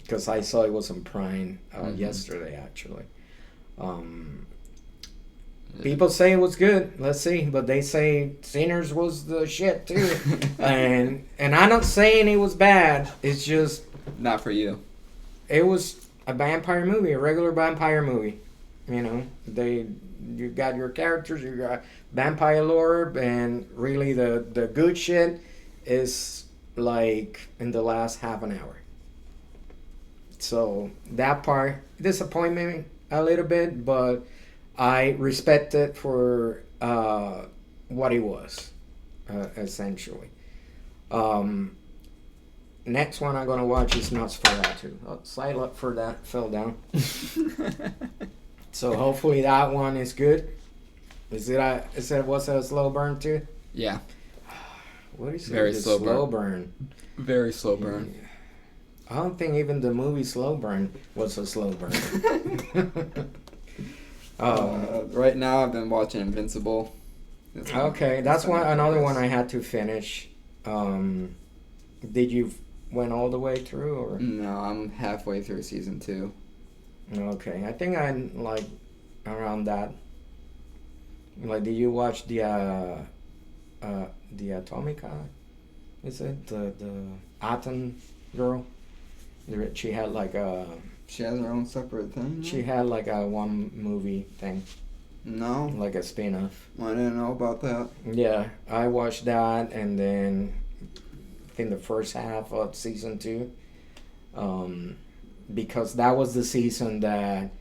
because I saw it was on Prime yesterday actually. People say it was good. Let's see, but they say Sinners was the shit too, and I'm not saying it was bad. It's just Not for you. it was a vampire movie, a regular vampire movie. You know, you got your characters, you got vampire lore, and really the good shit is like in the last half an hour. So that part disappointed me a little bit, but I respect it for what it was, essentially. Next one I'm gonna watch is Nosferatu. Oh, slide up for that fell down. So hopefully that one is good. Was it a slow burn too? Yeah. What is it? Very The slow burn. Very slow burn. I don't think even the movie Slow Burn was a slow burn. Right now I've been watching Invincible. Okay, that's another one I had to finish. Did you went all the way through or? No, I'm halfway through season 2. Okay, I think I'm like around that. Like, did you watch the Atomica? Is it the Atom girl? She had like a. She has her own separate thing. She had like a one movie thing. No. Like a spin-off. I didn't know about that. Yeah, I watched that, and then I think the first half of season 2, because that was the season that,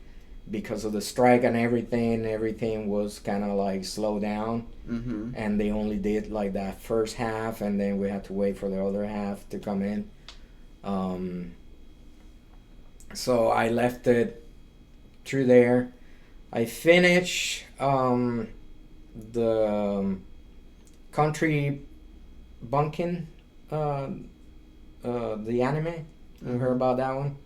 because of the strike and everything was kind of like slowed down, and they only did like that first half, and then we had to wait for the other half to come in. So I left it through there. I finished the Country Bunkin, the anime. You heard about that one?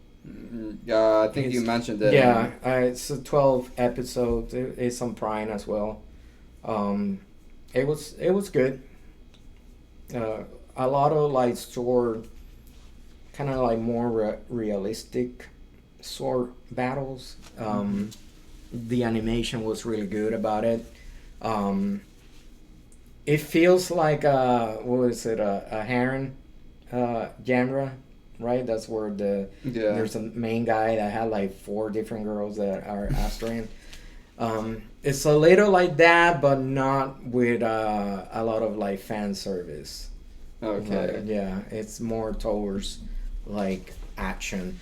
I think you mentioned it. Yeah, it's a 12 episode. It's on Prime as well. Um, it was good. A lot of like sword, kind of like more realistic sword battles. The animation was really good about it. Um, it feels like what was it, a harem genre, right? That's where Yeah. there's a main guy that had like four different girls that are Austrian. It's a little like that, but not with a lot of like fan service. Okay. Like, yeah, it's more towards like action.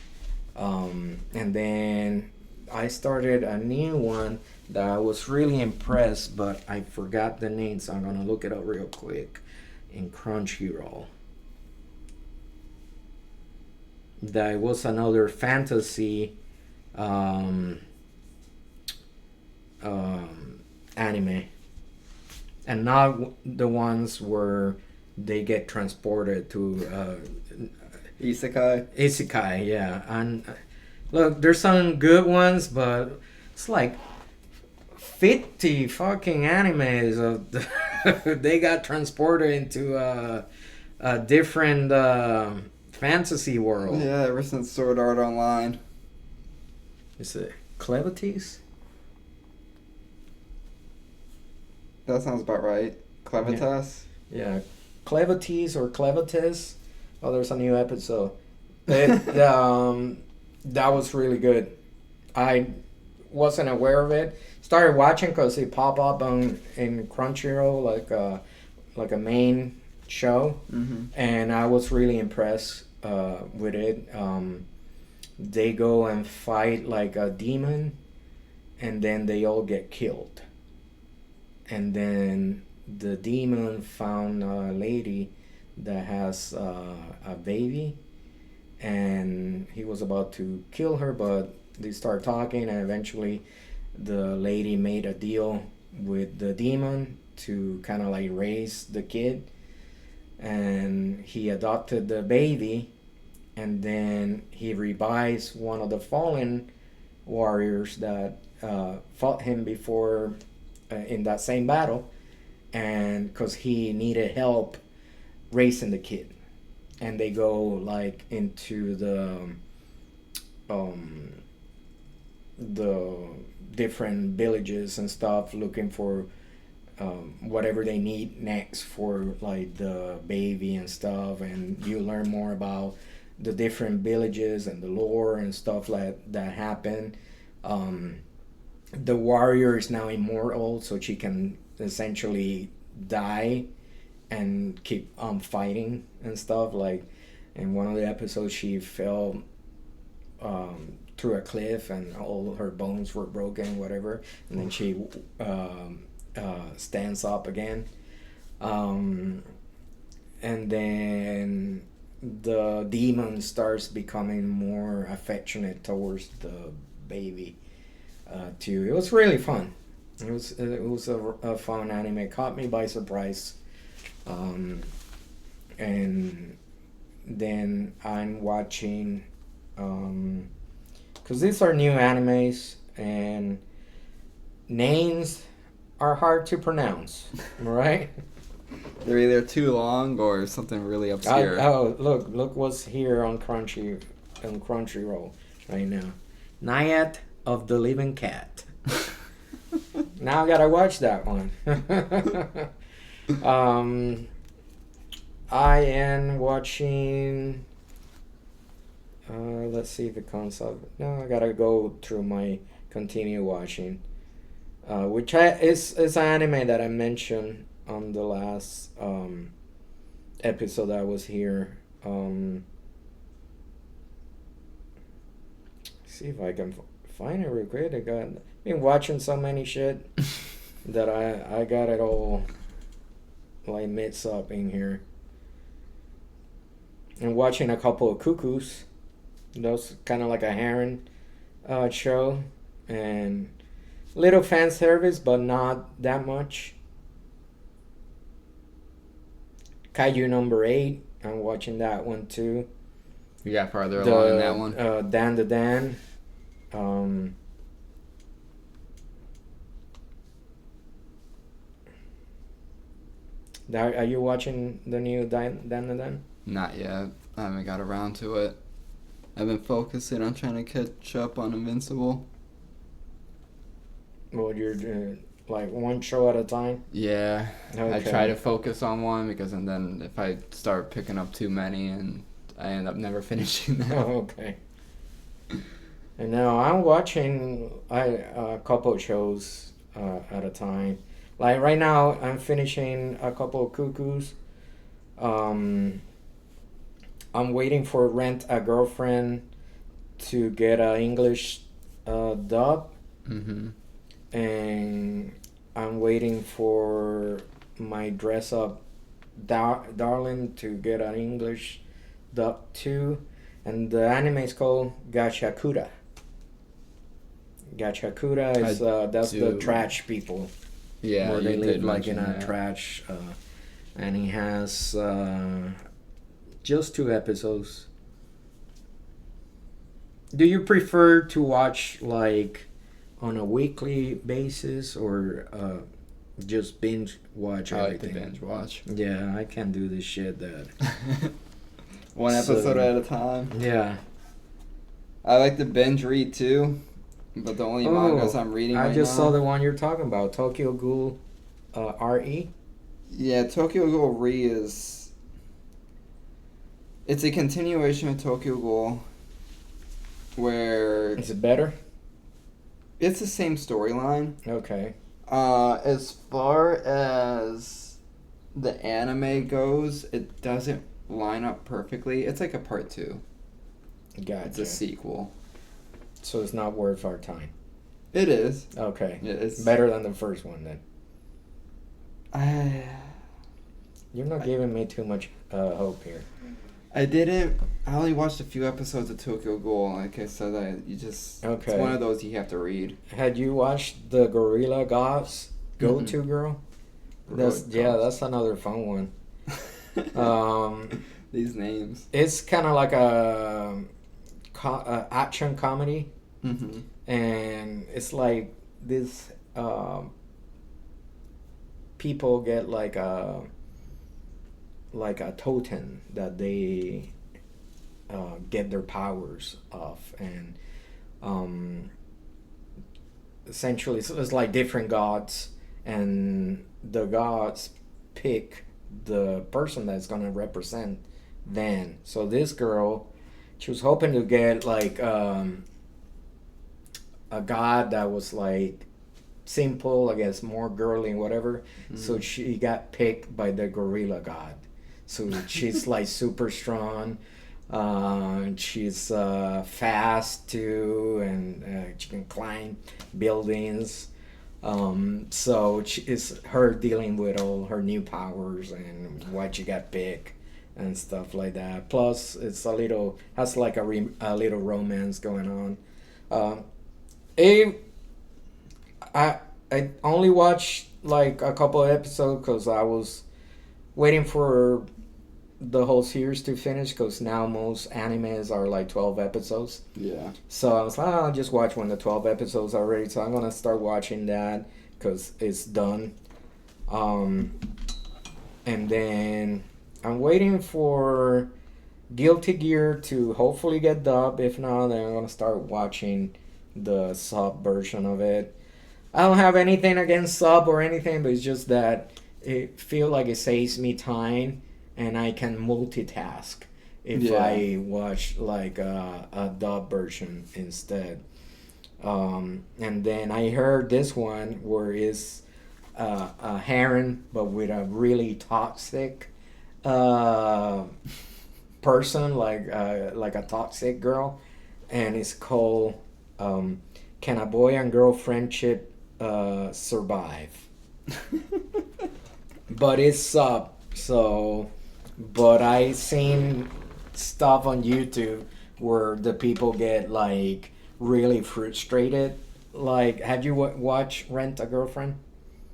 And then I started a new one that I was really impressed, but I forgot the name, so I'm gonna look it up real quick in Crunchyroll. That was another fantasy um, anime, and not the ones where they get transported to Isekai. isekai. Yeah, and look, there's some good ones, but it's like 50 fucking animes of they got transported into a different fantasy world. Yeah, ever since Sword Art Online. Is it Clevities? That sounds about right. Clevitas? Yeah, Clevities or Clevitis. Oh, there's a new episode. That was really good. I wasn't aware of it. Started watching because it popped up on in Crunchyroll like a main show, and I was really impressed with it. They go and fight like a demon, and then they all get killed. And then the demon found a lady that has a baby, and he was about to kill her, but they start talking, and eventually the lady made a deal with the demon to kind of like raise the kid, and he adopted the baby, and then he revives one of the fallen warriors that fought him before in that same battle, and because he needed help raising the kid, and they go like into um, the different villages and stuff looking for whatever they need next for like the baby and stuff, and you learn more about the different villages and the lore and stuff like that happen. The warrior is now immortal, so she can essentially die and keep fighting and stuff. Like in one of the episodes, she fell through a cliff and all her bones were broken, whatever, and then she stands up again. And then the demon starts becoming more affectionate towards the baby too. It was really fun. It was a fun anime. It caught me by surprise. And then I'm watching because these are new animes and names are hard to pronounce, right? They're either too long or something really obscure. Look what's here on Crunchyroll right now. Nayat of the Living Cat. Now I gotta watch that one. I am watching. Let's see if it comes up. No, I gotta go through my continue watching, which is an anime that I mentioned on the last episode that was here. See if I can find it real quick. I've been watching so many shit that I got it all like mixed up in here. And watching a couple of cuckoos. Those kind of like a harem show, and little fan service, but not that much. Kaiju number 8. I'm watching that one too. You got farther along in that one. Dan the Dan. Are you watching the new Dan and Dan? Not yet. I haven't got around to it. I've been focusing on trying to catch up on Invincible. Well, you're doing like one show at a time? Yeah. Okay. I try to focus on one because and then if I start picking up too many and I end up never finishing them. Oh, okay. And now I'm watching a couple of shows at a time. Like right now, I'm finishing a couple of Cuckoos. I'm waiting for Rent a Girlfriend to get an English dub. Mm-hmm. And I'm waiting for my Dress Up Darling to get an English dub too. And the anime is called Gachakura. Gachakura is that's the trash people. Yeah, where they you live did like in mention a that. trash. And he has just 2 episodes. Do you prefer to watch like on a weekly basis or just binge watch I like everything? to binge watch. Yeah, I can't do this shit. One episode So- at a time. Yeah. I like to binge read too, but the only mangas I'm reading I right just now. saw the one you're talking about, Tokyo Ghoul RE. Yeah, Tokyo Ghoul Re is. It's a continuation of Tokyo Ghoul, where Is it better? it's the same storyline. Okay. As far as the anime goes, it doesn't line up perfectly. It's like a part 2. Gotcha. It's a sequel. So it's not worth our time. It is. Okay. Yeah, it's Better than the first one then. I You're not giving me too much hope here. didn't. I only watched a few episodes of Tokyo Ghoul. Like I said, Okay. It's one of those you have to read. Had you watched the Gorilla Gods Go To Girl? That's another fun one. These names. It's kind of like a action comedy, Mm-hmm. and it's like this people get like a totem that they get their powers off, and essentially it's like different gods, and the gods pick the person that's gonna represent them. So this girl, she was hoping to get like a god that was like simple, I guess, more girly and whatever. Mm-hmm. So she got picked by the gorilla god. So she's like super strong. She's fast too, and she can climb buildings. So it's her dealing with all her new powers and why she got picked and stuff like that. Plus, it's has like a little romance going on. I only watched like a couple of episodes because I was waiting for the whole series to finish, because now most animes are like 12 episodes. Yeah. So I was like, I'll just watch when the 12 episodes are ready. So I'm gonna start watching that because it's done. And then I'm waiting for Guilty Gear to hopefully get dubbed. If not, then I'm gonna start watching the sub version of it. I don't have anything against sub or anything, but it's just that it feel like it saves me time and I can multitask if I watch like a dub version instead. And then I heard this one where it's a heron but with a really toxic person, like a toxic girl, and it's called Can a Boy and Girl Friendship Survive? But it's sub, so. But I seen stuff on YouTube where the people get like really frustrated. Like, had you watched Rent a Girlfriend?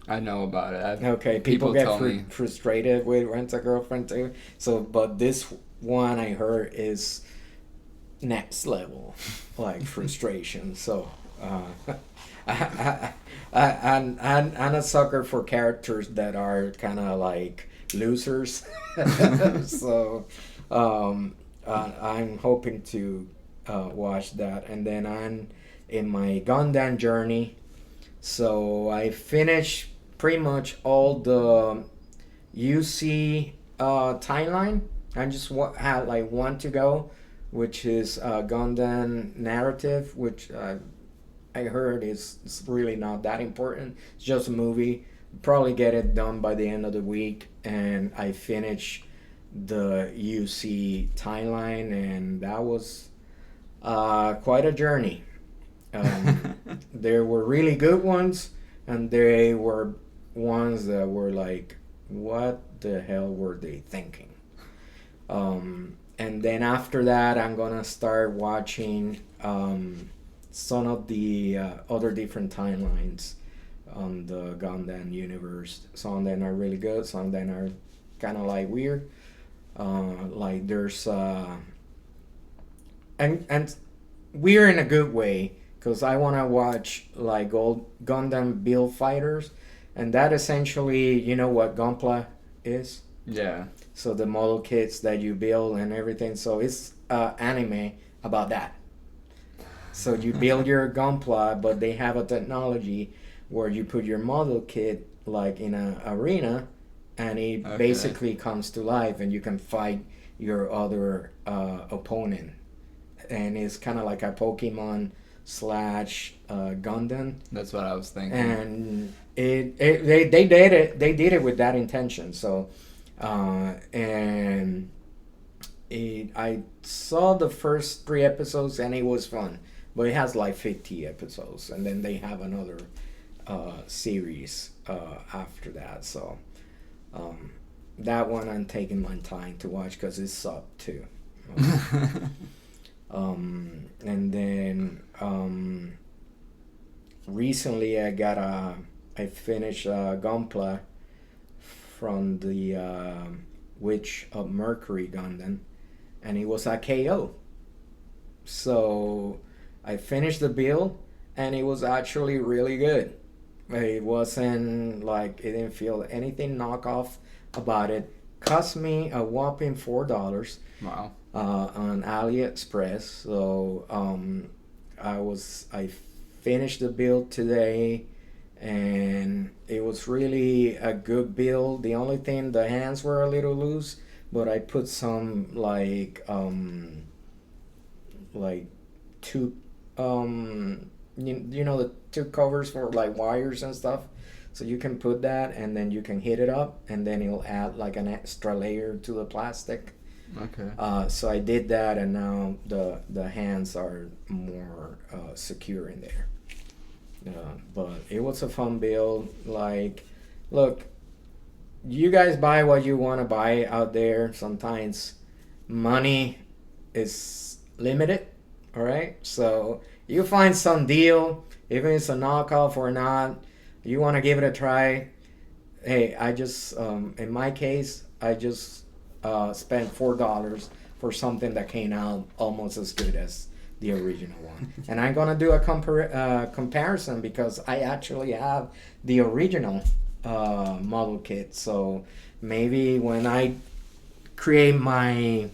I know about it. Okay, people get tell me. frustrated with Rent a Girlfriend too. So, but this one I heard is next level, like frustration. So, I'm a sucker for characters that are kind of like losers. So I'm hoping to watch that, and then I'm in my Gundam journey. So I finished pretty much all the UC timeline. I just had like one to go, which is Gundam Narrative, which I heard is really not that important. It's just a movie. Probably get it done by the end of the week, and I finish the UC timeline, and that was quite a journey. There were really good ones, and there were ones that were like, what the hell were they thinking? And then after that, I'm gonna start watching some of the other different timelines on the Gundam universe. Some of them are really good, some of them are kind of like weird. Like there's and weird in a good way, because I want to watch like old Gundam build fighters, and that essentially, you know what Gunpla is? Yeah. So the model kits that you build and everything. So it's anime about that. So you build your Gunpla, but they have a technology where you put your model kit like in an arena, and it basically comes to life, and you can fight your other opponent. And it's kind of like a Pokemon slash Gundam. That's what I was thinking. And they did it with that intention. So and I saw the first 3 episodes, and it was fun, but it has like 50 episodes, and then they have another series after that. So that one I'm taking my time to watch because it's sub too. And then recently I finished Gunpla from the Witch of Mercury Gundam, and it was a KO. So I finished the build, and it was actually really good. It wasn't like, it didn't feel anything knockoff about it. Cost me a whopping $4. Wow. On AliExpress. So I finished the build today, and it was really a good build. The only thing, the hands were a little loose, but I put some like two you know, the two covers for like wires and stuff. So you can put that, and then you can heat it up, and then it'll add like an extra layer to the plastic. Okay. So I did that, and now the hands are more secure in there. But it was a fun build. Like, look, you guys buy what you want to buy out there. Sometimes money is limited, all right? So you find some deal, even if it's a knockoff or not, you want to give it a try. Hey, I just, in my case, I just spent $4 for something that came out almost as good as the original one. And I'm gonna do a comparison, because I actually have the original model kit. So maybe when I create my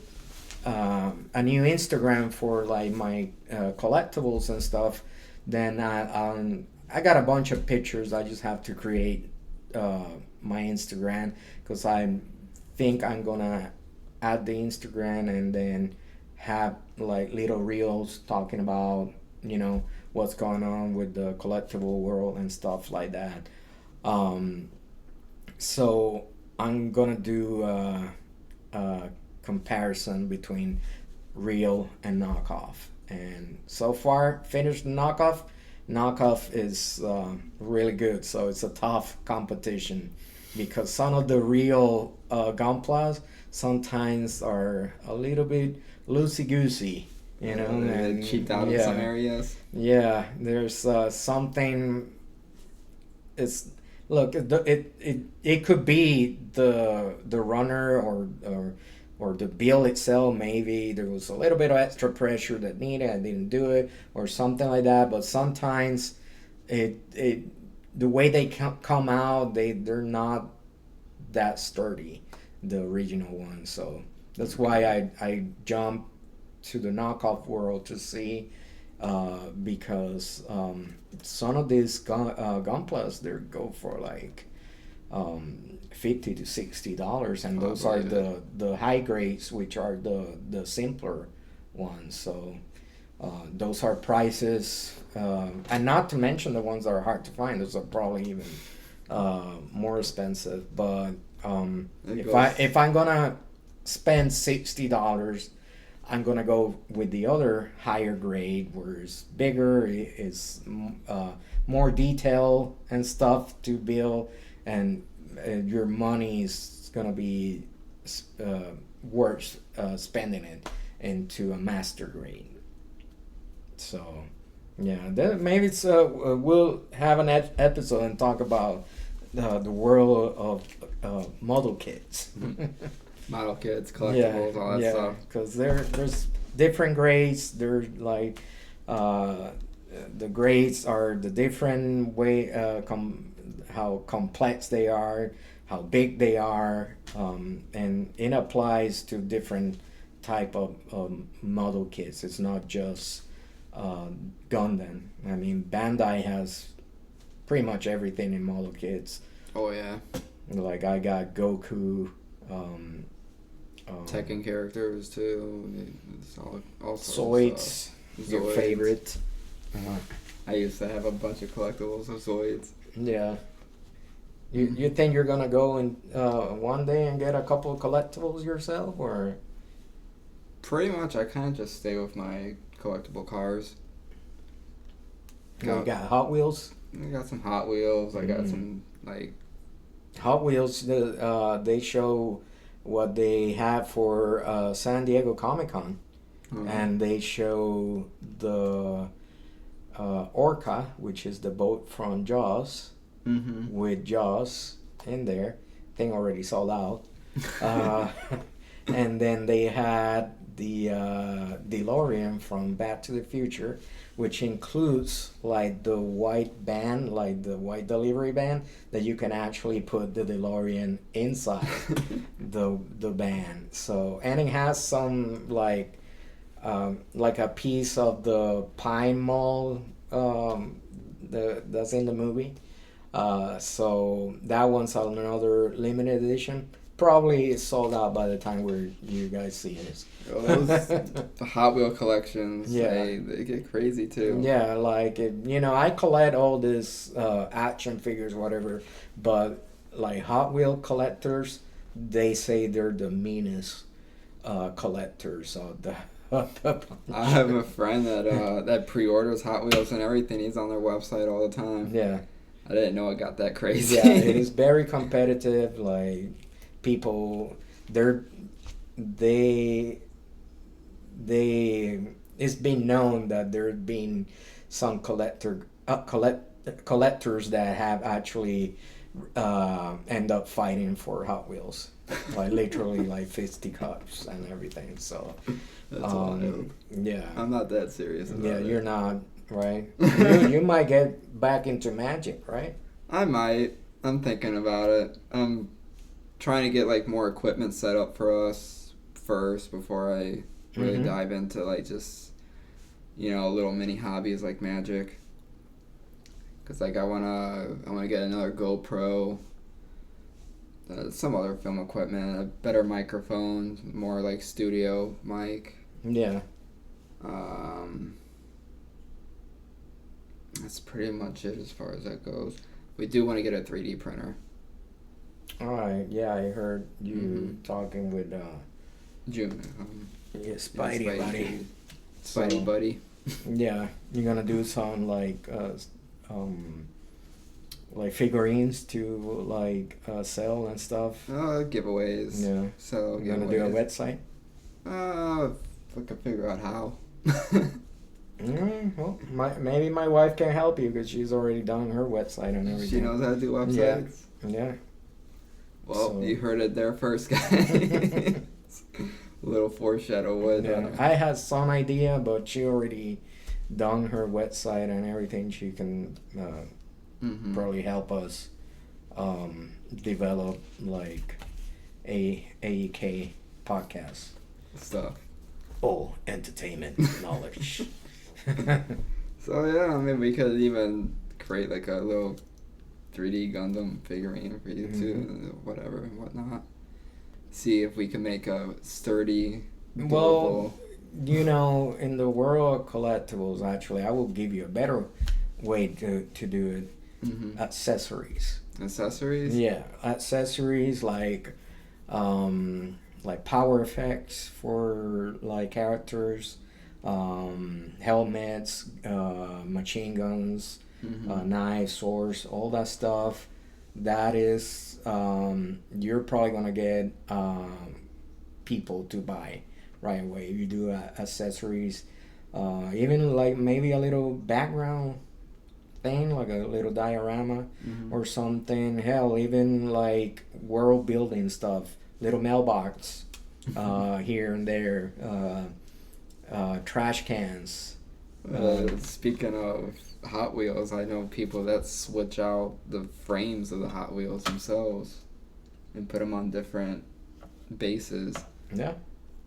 a new Instagram for like my collectibles and stuff, then I got a bunch of pictures. I just have to create my Instagram, because I think I'm gonna add the Instagram and then have like little reels talking about, you know, what's going on with the collectible world and stuff like that. So I'm gonna do a comparison between real and knockoff, and so far finished the knockoff. Knockoff is really good, so it's a tough competition, because some of the real Gunplas sometimes are a little bit loosey-goosey, you know, and cheaped out in some areas. Yeah, there's something. It's look, it could be the runner or the build itself. Maybe there was a little bit of extra pressure that needed, I didn't do it, or something like that. But sometimes the way they come out, they're not that sturdy. the original one. So that's why I jumped to the knockoff world to see, because some of these gunplas they go for like $50 to $60, and those are the high grades, which are the simpler ones. So those are prices, and not to mention the ones that are hard to find. Those are probably even more expensive. But if I'm gonna spend $60, I'm gonna go with the other higher grade, where it's bigger, it's more detail and stuff to build, and your money is gonna be worth spending it into a master grade. So yeah, then maybe it's we'll have an episode and talk about the world of model kits. Model kits, collectibles, all that stuff. Because there's different grades. There's like the grades are the different way, how complex they are, how big they are, and it applies to different type of model kits. It's not just Gundam. I mean, Bandai has pretty much everything in model kits. Oh yeah. Like I got Goku. Tekken characters too. It's all Zoids, your favorite. I used to have a bunch of collectibles of Zoids. Yeah. You think you're gonna go and one day and get a couple of collectibles yourself, or? Pretty much, I kind of just stay with my collectible cars. You got Hot Wheels? I got some Hot Wheels. I got some, like... Hot Wheels, they show what they have for San Diego Comic-Con. And they show the Orca, which is the boat from Jaws, with Jaws in there. Thing already sold out. And then they had the DeLorean from Back to the Future, which includes like the white band, like the white delivery band, that you can actually put the DeLorean inside the band. So, and it has some like a piece of the Pine Mall that's in the movie. So that one's another limited edition. Probably it's sold out by the time where you guys see this. The Hot Wheel collections, they get crazy too. Yeah, like I collect all this action figures, whatever, but like Hot Wheel collectors, they say they're the meanest collectors of the. I have a friend that pre-orders Hot Wheels and everything. He's on their website all the time. Yeah, I didn't know it got that crazy. Yeah, it is very competitive. Like people, it's been known that there have been some collectors that have actually end up fighting for Hot Wheels, like literally like fisticuffs and everything. So that's wild. Yeah, I'm not that serious about it. You're not, right? you might get back into magic, right? I might. I'm thinking about it. I'm trying to get like more equipment set up for us first before I really dive into like just little mini hobbies like magic. Cause like I wanna get another GoPro, some other film equipment, a better microphone, more like studio mic. Yeah. That's pretty much it as far as that goes. We do want to get a 3D printer. All right. Yeah, I heard you talking with June. Spidey buddy. Spidey buddy. Yeah, you're gonna do some like figurines to like sell and stuff. Giveaways. Yeah. So you're gonna do a website. If I can figure out how. Well, maybe my wife can help you because she's already done her website and everything. She knows how to do websites. Yeah. Well, you heard it there first, guys. Little foreshadow. I had some idea, but she already done her website and everything. She can probably help us develop like AEK podcast. Stuff. All entertainment knowledge. So yeah, I mean, we could even create like a little 3D Gundam figurine for you too, whatever and whatnot. See if we can make a sturdy, durable... Well, you know, in the world of collectibles, actually, I will give you a better way to do it. Accessories. Accessories? Yeah, accessories like power effects for like characters, helmets, machine guns, knives, swords, all that stuff. That is, you're probably gonna get people to buy right away. You do accessories, even like maybe a little background thing, like a little diorama or something. Hell, even like world building stuff, little mailbox here and there, trash cans. Speaking of Hot Wheels, I know people that switch out the frames of the Hot Wheels themselves and put them on different bases. Yeah.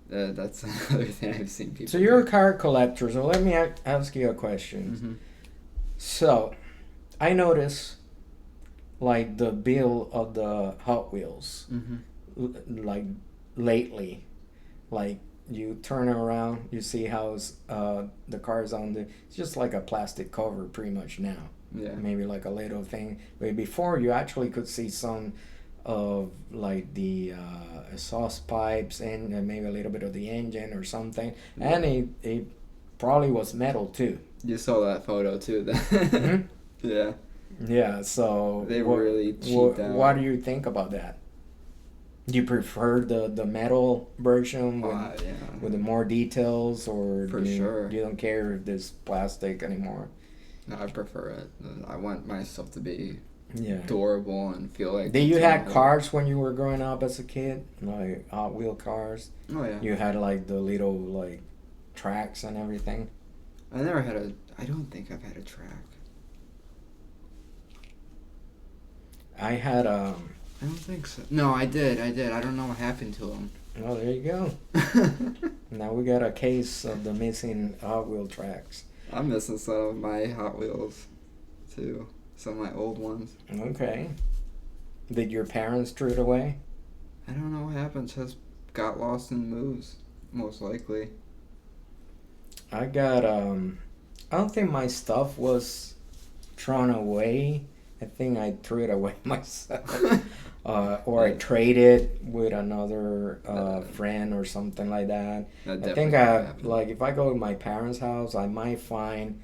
That's another thing I've seen people So you're a car collector, so let me ask you a question. So, I notice, like, the build of the Hot Wheels, like, lately, like, you turn around, you see how the car's on it's just like a plastic cover pretty much now. Yeah. Maybe like a little thing. But before, you actually could see some of, like, the exhaust pipes and maybe a little bit of the engine or something. Yeah. And it probably was metal, too. You saw that photo too, then. Yeah. Yeah. So they really cheaped out. What do you think about that? Do you prefer the metal version with the more details, or sure you don't care if there's plastic anymore? No, I prefer it. I want my stuff to be Yeah. durable and feel like... Did you have cars when you were growing up as a kid? Like Hot Wheel cars? Oh, yeah. You had like the little like tracks and everything? I never had a... I don't think I've had a track. I had I don't think so. No, I did. I don't know what happened to them. Oh, there you go. Now we got a case of the missing Hot Wheel tracks. I'm missing some of my Hot Wheels, too. Some of my old ones. Okay. Did your parents throw it away? I don't know what happened. Just got lost in moves, most likely. I got, I don't think my stuff was thrown away. I think I threw it away myself. Or I traded with another friend or something like that. I think like if I go to my parents' house, I might find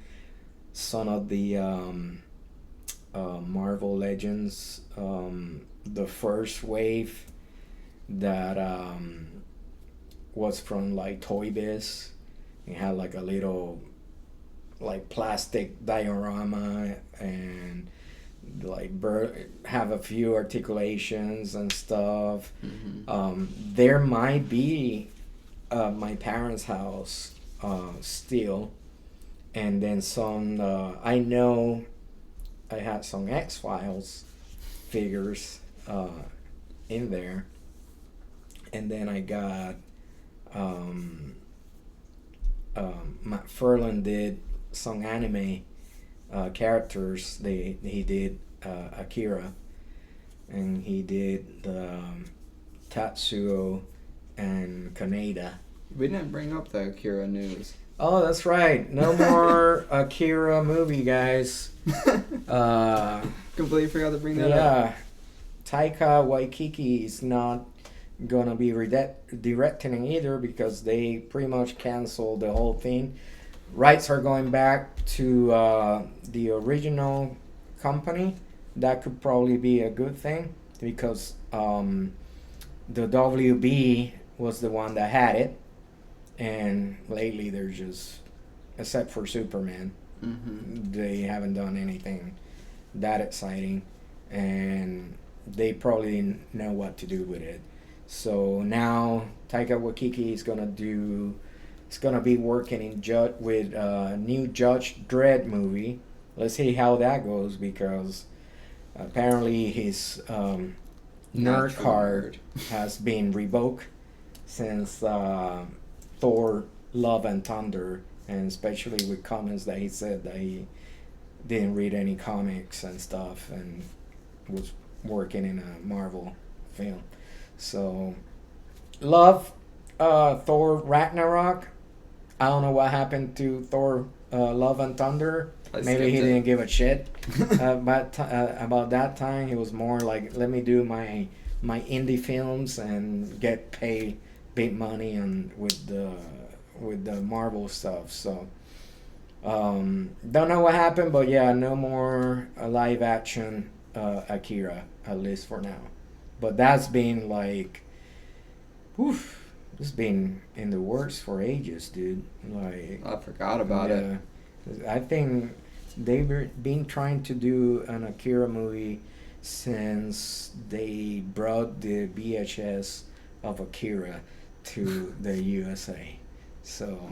some of the Marvel Legends, the first wave that was from like Toy Biz. It had like a little like plastic diorama and like have a few articulations and stuff. There might be my parents' house still, and then some I know I had some X-Files figures in there, and then I got Matt Furlan did some anime characters. He did Akira, and he did Tatsuo and Kaneda. We didn't bring up the Akira news. Oh, that's right. No more Akira movie, guys. Completely forgot to bring that up. Yeah. Taika Waititi is not gonna be directing either because they pretty much canceled the whole thing. Rights are going back to the original company. That could probably be a good thing because the WB was the one that had it, and lately they're just, except for Superman, they haven't done anything that exciting, and they probably didn't know what to do with it. So now Taika Waititi is gonna be working with a new Judge Dredd movie. Let's see how that goes, because apparently his nerd true card nerd. has been revoked since Thor: Love and Thunder, and especially with comments that he said that he didn't read any comics and stuff, and was working in a Marvel film. So, love Thor Ragnarok. I don't know what happened to Thor Love and Thunder. Maybe he didn't give a shit about that time. He was more like, let me do my indie films and get paid big money and with the Marvel stuff. So don't know what happened, but yeah, no more live action Akira, at least for now. But that's been like, oof. It's been in the works for ages, dude. Like, I forgot about it. I think they've been trying to do an Akira movie since they brought the VHS of Akira to the USA. So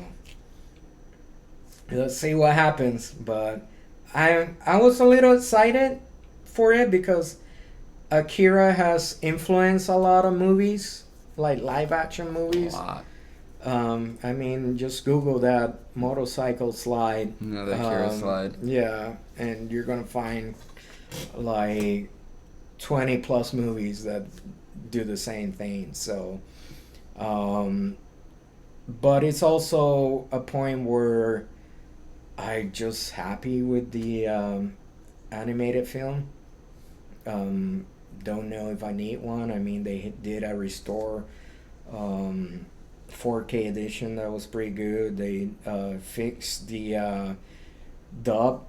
let's see what happens. But I was a little excited for it because Akira has influenced a lot of movies, like live action movies. A lot. I mean, just Google that motorcycle slide. No, the Akira slide. Yeah, and you're gonna find like 20 plus movies that do the same thing. So, but it's also a point where I just happy with the animated film. Don't know if I need one. I mean, they did a restore 4K edition that was pretty good. They fixed the dub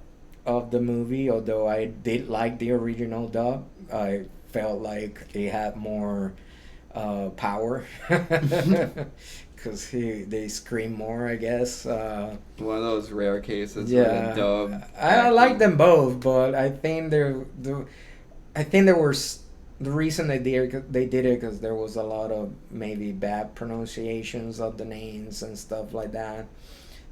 of the movie, although I did like the original dub. I felt like it had more power because they scream more, I guess. One of those rare cases Yeah, where the dub. I like them both, but I think there was the reason they did it because there was a lot of maybe bad pronunciations of the names and stuff like that.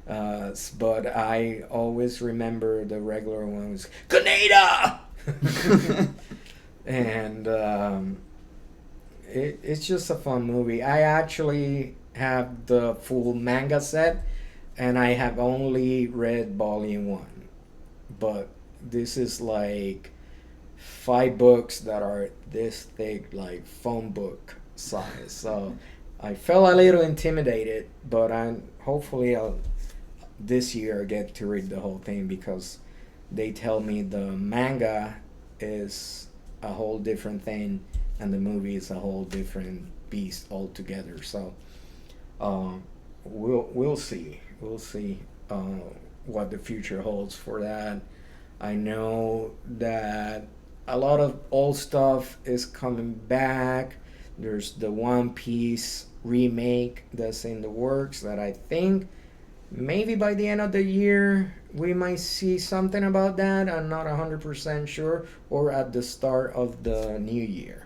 But I always remember the regular ones, Kaneda, and it's just a fun movie. I actually have the full manga set, and I have only read volume 1, but this is like 5 books that are this thick, like phone book size. So I felt a little intimidated, but hopefully I'll this year get to read the whole thing because they tell me the manga is a whole different thing and the movie is a whole different beast altogether. So we'll see what the future holds for that. I know that a lot of old stuff is coming back. There's the One Piece remake that's in the works that I think maybe by the end of the year we might see something about that. I'm not 100% sure, or at the start of the new year.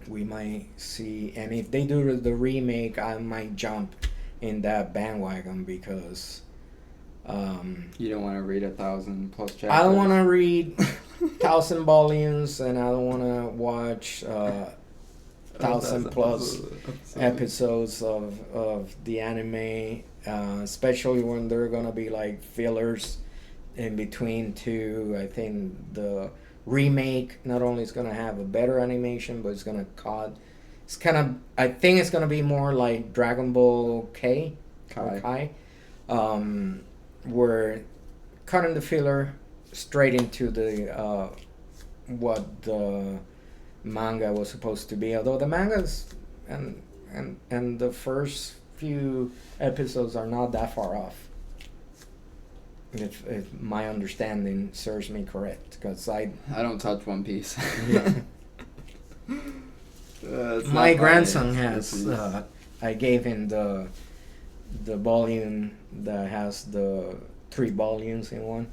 We might see, and if they do the remake, I might jump in that bandwagon because you don't want to read 1,000 plus chapters. I don't want to read 1,000 volumes, and I don't want to watch 1,000 plus episodes of the anime, especially when they're gonna be like fillers in between two. I think the remake not only is gonna have a better animation, but it's gonna cut. It's kind of. I think it's gonna be more like Dragon Ball Kai. We're cutting the filler straight into the what the manga was supposed to be. Although the mangas and the first few episodes are not that far off, if my understanding serves me correct, because I don't touch One Piece. Yeah. My grandson has. I gave him the volume that has the 3 volumes in one.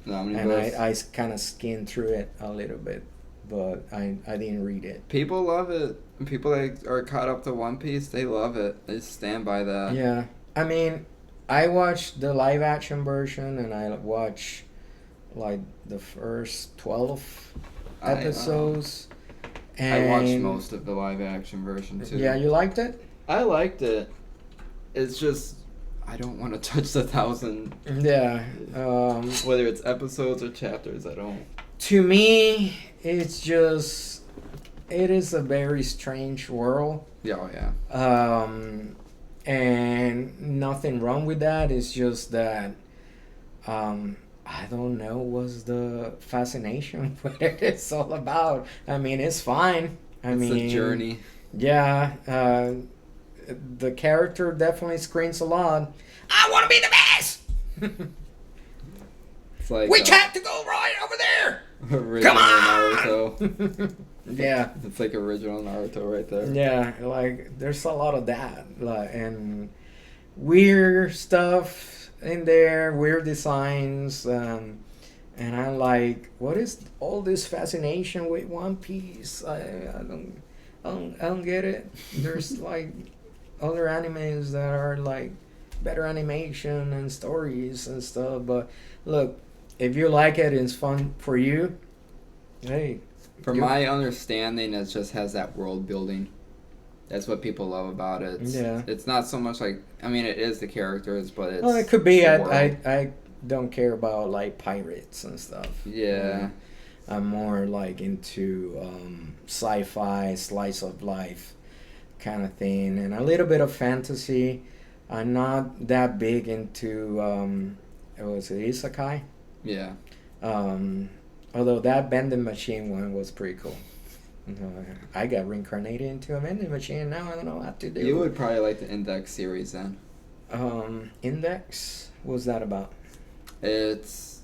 And I kind of skimmed through it a little bit, but I didn't read it. People love it. People that are caught up to One Piece, they love it. They stand by that. Yeah. I mean, I watched the live action version and I watched like the first 12 episodes. And I watched most of the live action version too. Yeah, you liked it? I liked it. It's just I don't want to touch the 1,000. Yeah. Whether it's episodes or chapters, I don't. To me, it's just it is a very strange world. Yeah, oh yeah. And nothing wrong with that. It's just that I don't know what's the fascination what it's all about. I mean, it's fine. It's a journey. Yeah, the character definitely screams a lot. I want to be the best. It's like we have to go right over there. Original Come on. Naruto. Yeah. It's like original Naruto right there. Yeah, like there's a lot of that, and weird stuff in there, weird designs, and I'm like, what is all this fascination with One Piece? I don't get it. There's like other animes that are like better animation and stories and stuff, but look, if you like it, it's fun for you. Hey. From my understanding, it just has that world building. That's what people love about it. It's not so much like, I mean, it is the characters, but it's. Well, it could be. I don't care about like pirates and stuff. Yeah. I'm more like into sci-fi, slice of life kind of thing, and a little bit of fantasy. I'm not that big into it was isekai. Yeah. Although that vending machine one was pretty cool. I got reincarnated into a vending machine. Now I don't know what to do. You would probably like the Index series then. Index? What's that about? It's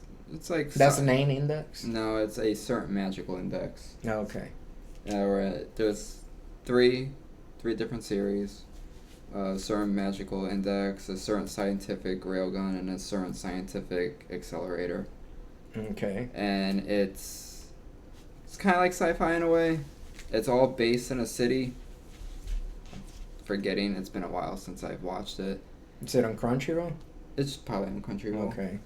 like... That's the name, Index? No, it's a certain magical index. Okay. There's three different series. A certain magical index, a certain scientific railgun, and a certain scientific accelerator. Okay. And it's kind of like sci-fi in a way. It's all based in a city. Forgetting, it's been a while since I've watched it. Is it on Crunchyroll? It's probably on Crunchyroll. Okay.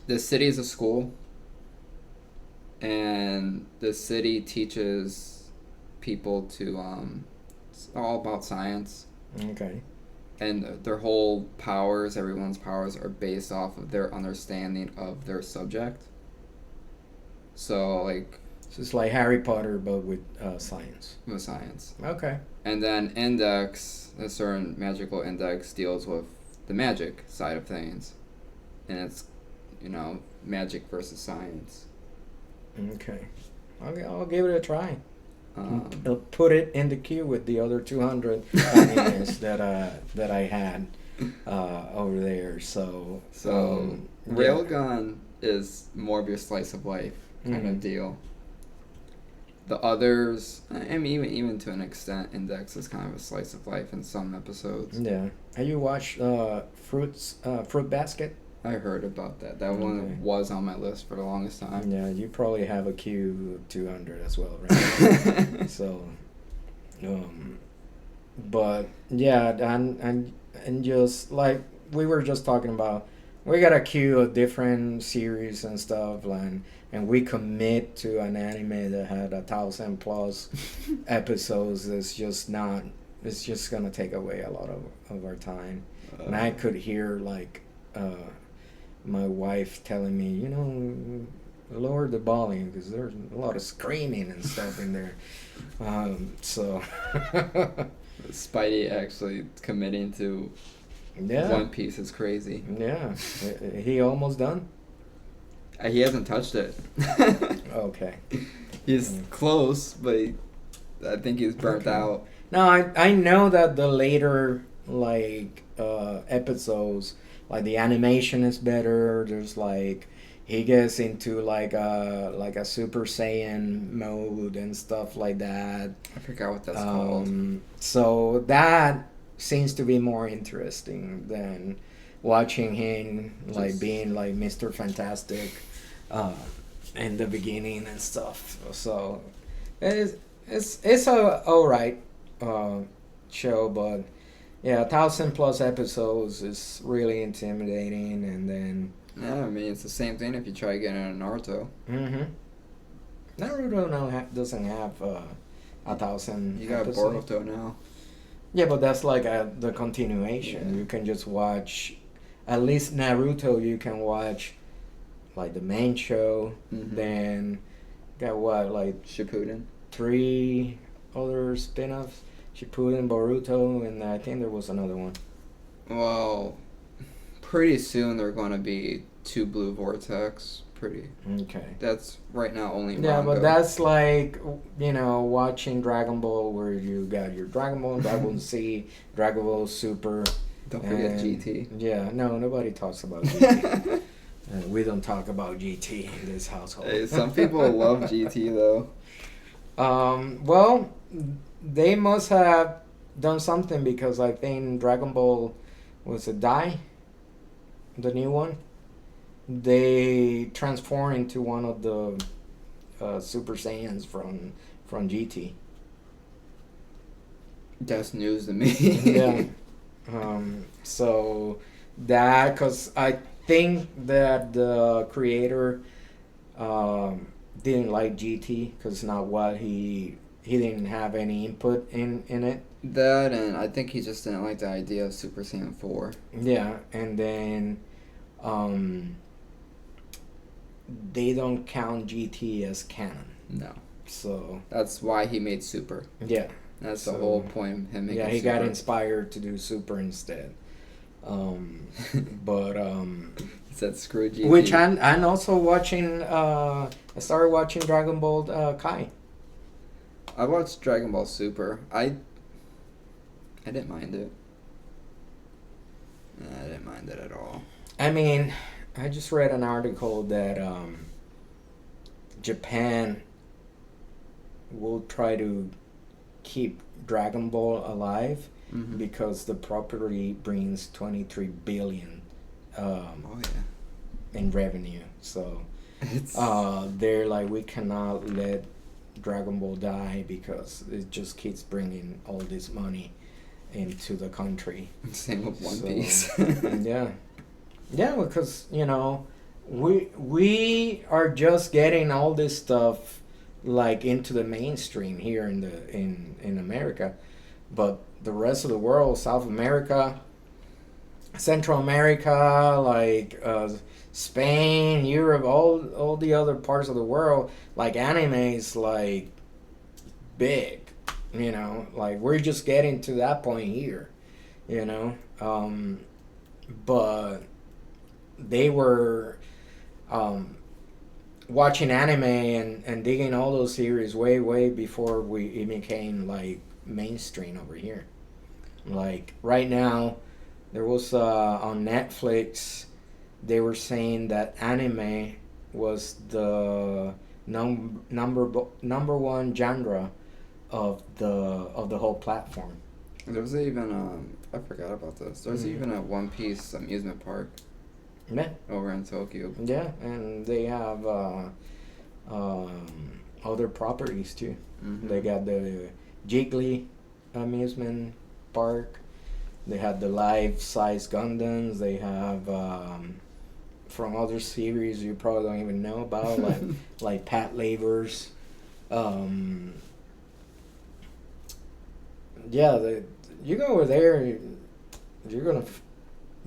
The city is a school, and the city teaches people to it's all about science. Okay. And their whole powers, everyone's powers, are based off of their understanding of their subject. So, like... So it's like Harry Potter, but with science. With science. Okay. And then Index, a certain magical index, deals with the magic side of things. And it's, magic versus science. Okay. I'll give it a try. I'll put it in the queue with the other 200 animes that I had over there. So Railgun is more of your slice of life kind of deal. The others, I mean, even to an extent, Index is kind of a slice of life in some episodes. Yeah. Have you watched Fruit Basket? I heard about that. That one was on my list for the longest time. Yeah, you probably have a queue of 200 as well, right? So, but yeah, and just like we were just talking about, we got a queue of different series and stuff, and we commit to an anime that had 1,000+ episodes. It's just gonna take away a lot of our time. And I could hear like my wife telling me, lower the volume because there's a lot of screaming and stuff in there. So Spidey actually committing to One Piece is crazy. Yeah. He almost done? He hasn't touched it. Okay. He's close, but I think he's burnt out. No, I know that the later episodes, like the animation is better. There's like he gets into like a Super Saiyan mode and stuff like that. I forgot what that's called. So that seems to be more interesting than watching him being like Mr. Fantastic in the beginning and stuff. So it's a alright show, but yeah, 1,000+ episodes is really intimidating. And then yeah, I mean it's the same thing if you try getting into Naruto. Naruto now doesn't have 1,000 You got episodes. Boruto now. Yeah, but that's like the continuation. Yeah. You can just watch, at least Naruto. You can watch like the main show. Mm-hmm. Then got what, like Shippuden. 3 other spin-offs. Shippuden, Boruto, and I think there was another one. Well, pretty soon they're going to be 2 Blue Vortex. Okay. That's right now only manga. Yeah, but that's like, watching Dragon Ball, where you got your Dragon Ball, Dragon Ball Z, Dragon Ball Super. Don't forget GT. Yeah, no, nobody talks about GT. We don't talk about GT in this household. Hey, some people love GT though. Well, they must have done something, because I think Dragon Ball was a Die, the new one. They transform into one of the Super Saiyans from GT. That's news to me. Yeah. So that, because I think that the creator didn't like GT, because not what he didn't have any input in it. That, and I think he just didn't like the idea of Super Saiyan 4. Yeah, and then they don't count GT as canon. No. So that's why he made Super. Yeah. That's the whole point of him making Super. Yeah, he got inspired to do Super instead. But he said screw GT. Which I'm also watching. I started watching Dragon Ball Kai. I watched Dragon Ball Super. I didn't mind it. I didn't mind it at all. I mean, I just read an article that Japan will try to keep Dragon Ball alive, mm-hmm. because the property brings 23 billion in revenue. So they're like, we cannot let Dragon Ball die, because it just keeps bringing all this money into the country. Same with One Piece. Yeah, because we are just getting all this stuff like into the mainstream here in America, but the rest of the world, South America, Central America, like Spain, Europe, all the other parts of the world, like anime is like big, like we're just getting to that point here, but they were watching anime and digging all those series way before it became like mainstream over here. Like right now, there was on Netflix, they were saying that anime was the number one genre of the whole platform. There was even I forgot about this. There's even a One Piece amusement park. Yeah. Over in Tokyo. Yeah, and they have other properties too. Mm-hmm. They got the Jiggly amusement park. They had the life-size Gundams. They have from other series you probably don't even know about, like Pat Lavers. You go over there, you're gonna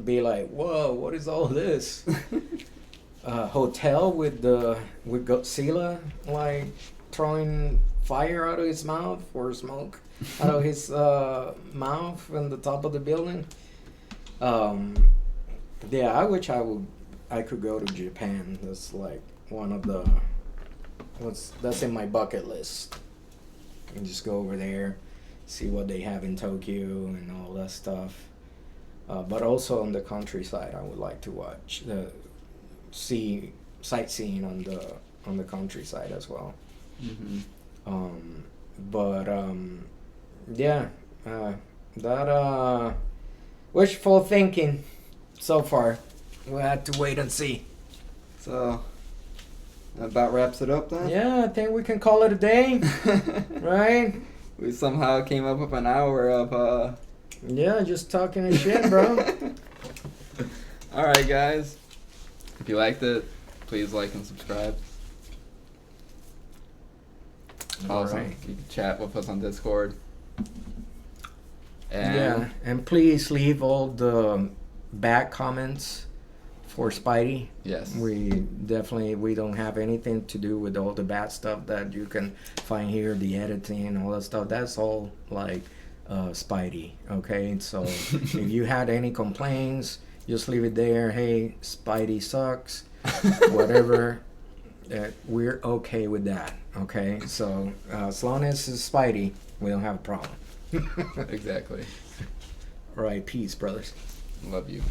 be like, whoa, what is all this? Hotel with Godzilla like throwing fire out of his mouth, or smoke out of his mouth in the top of the building. I wish I could go to Japan. That's like one of that's in my bucket list. And just go over there, see what they have in Tokyo and all that stuff. But also on the countryside, I would like to watch sightseeing on the countryside as well. Mm-hmm. That wishful thinking so far. We'll have to wait and see. So that about wraps it up then? Yeah, I think we can call it a day. Right? We somehow came up with an hour of yeah, just talking and shit, bro. Alright, guys. If you liked it, please like and subscribe. Awesome. Right. You can chat with us on Discord. And Yeah, and please leave all the bad comments for Spidey. yes. We don't have anything to do with all the bad stuff that you can find here, the editing and all that stuff. That's all like Spidey. Okay, so if you had any complaints, just leave it there. Hey, Spidey sucks. Whatever. We're okay with that. Okay, so as long as it's Spidey, we don't have a problem. Exactly. All right, peace, brothers. Love you.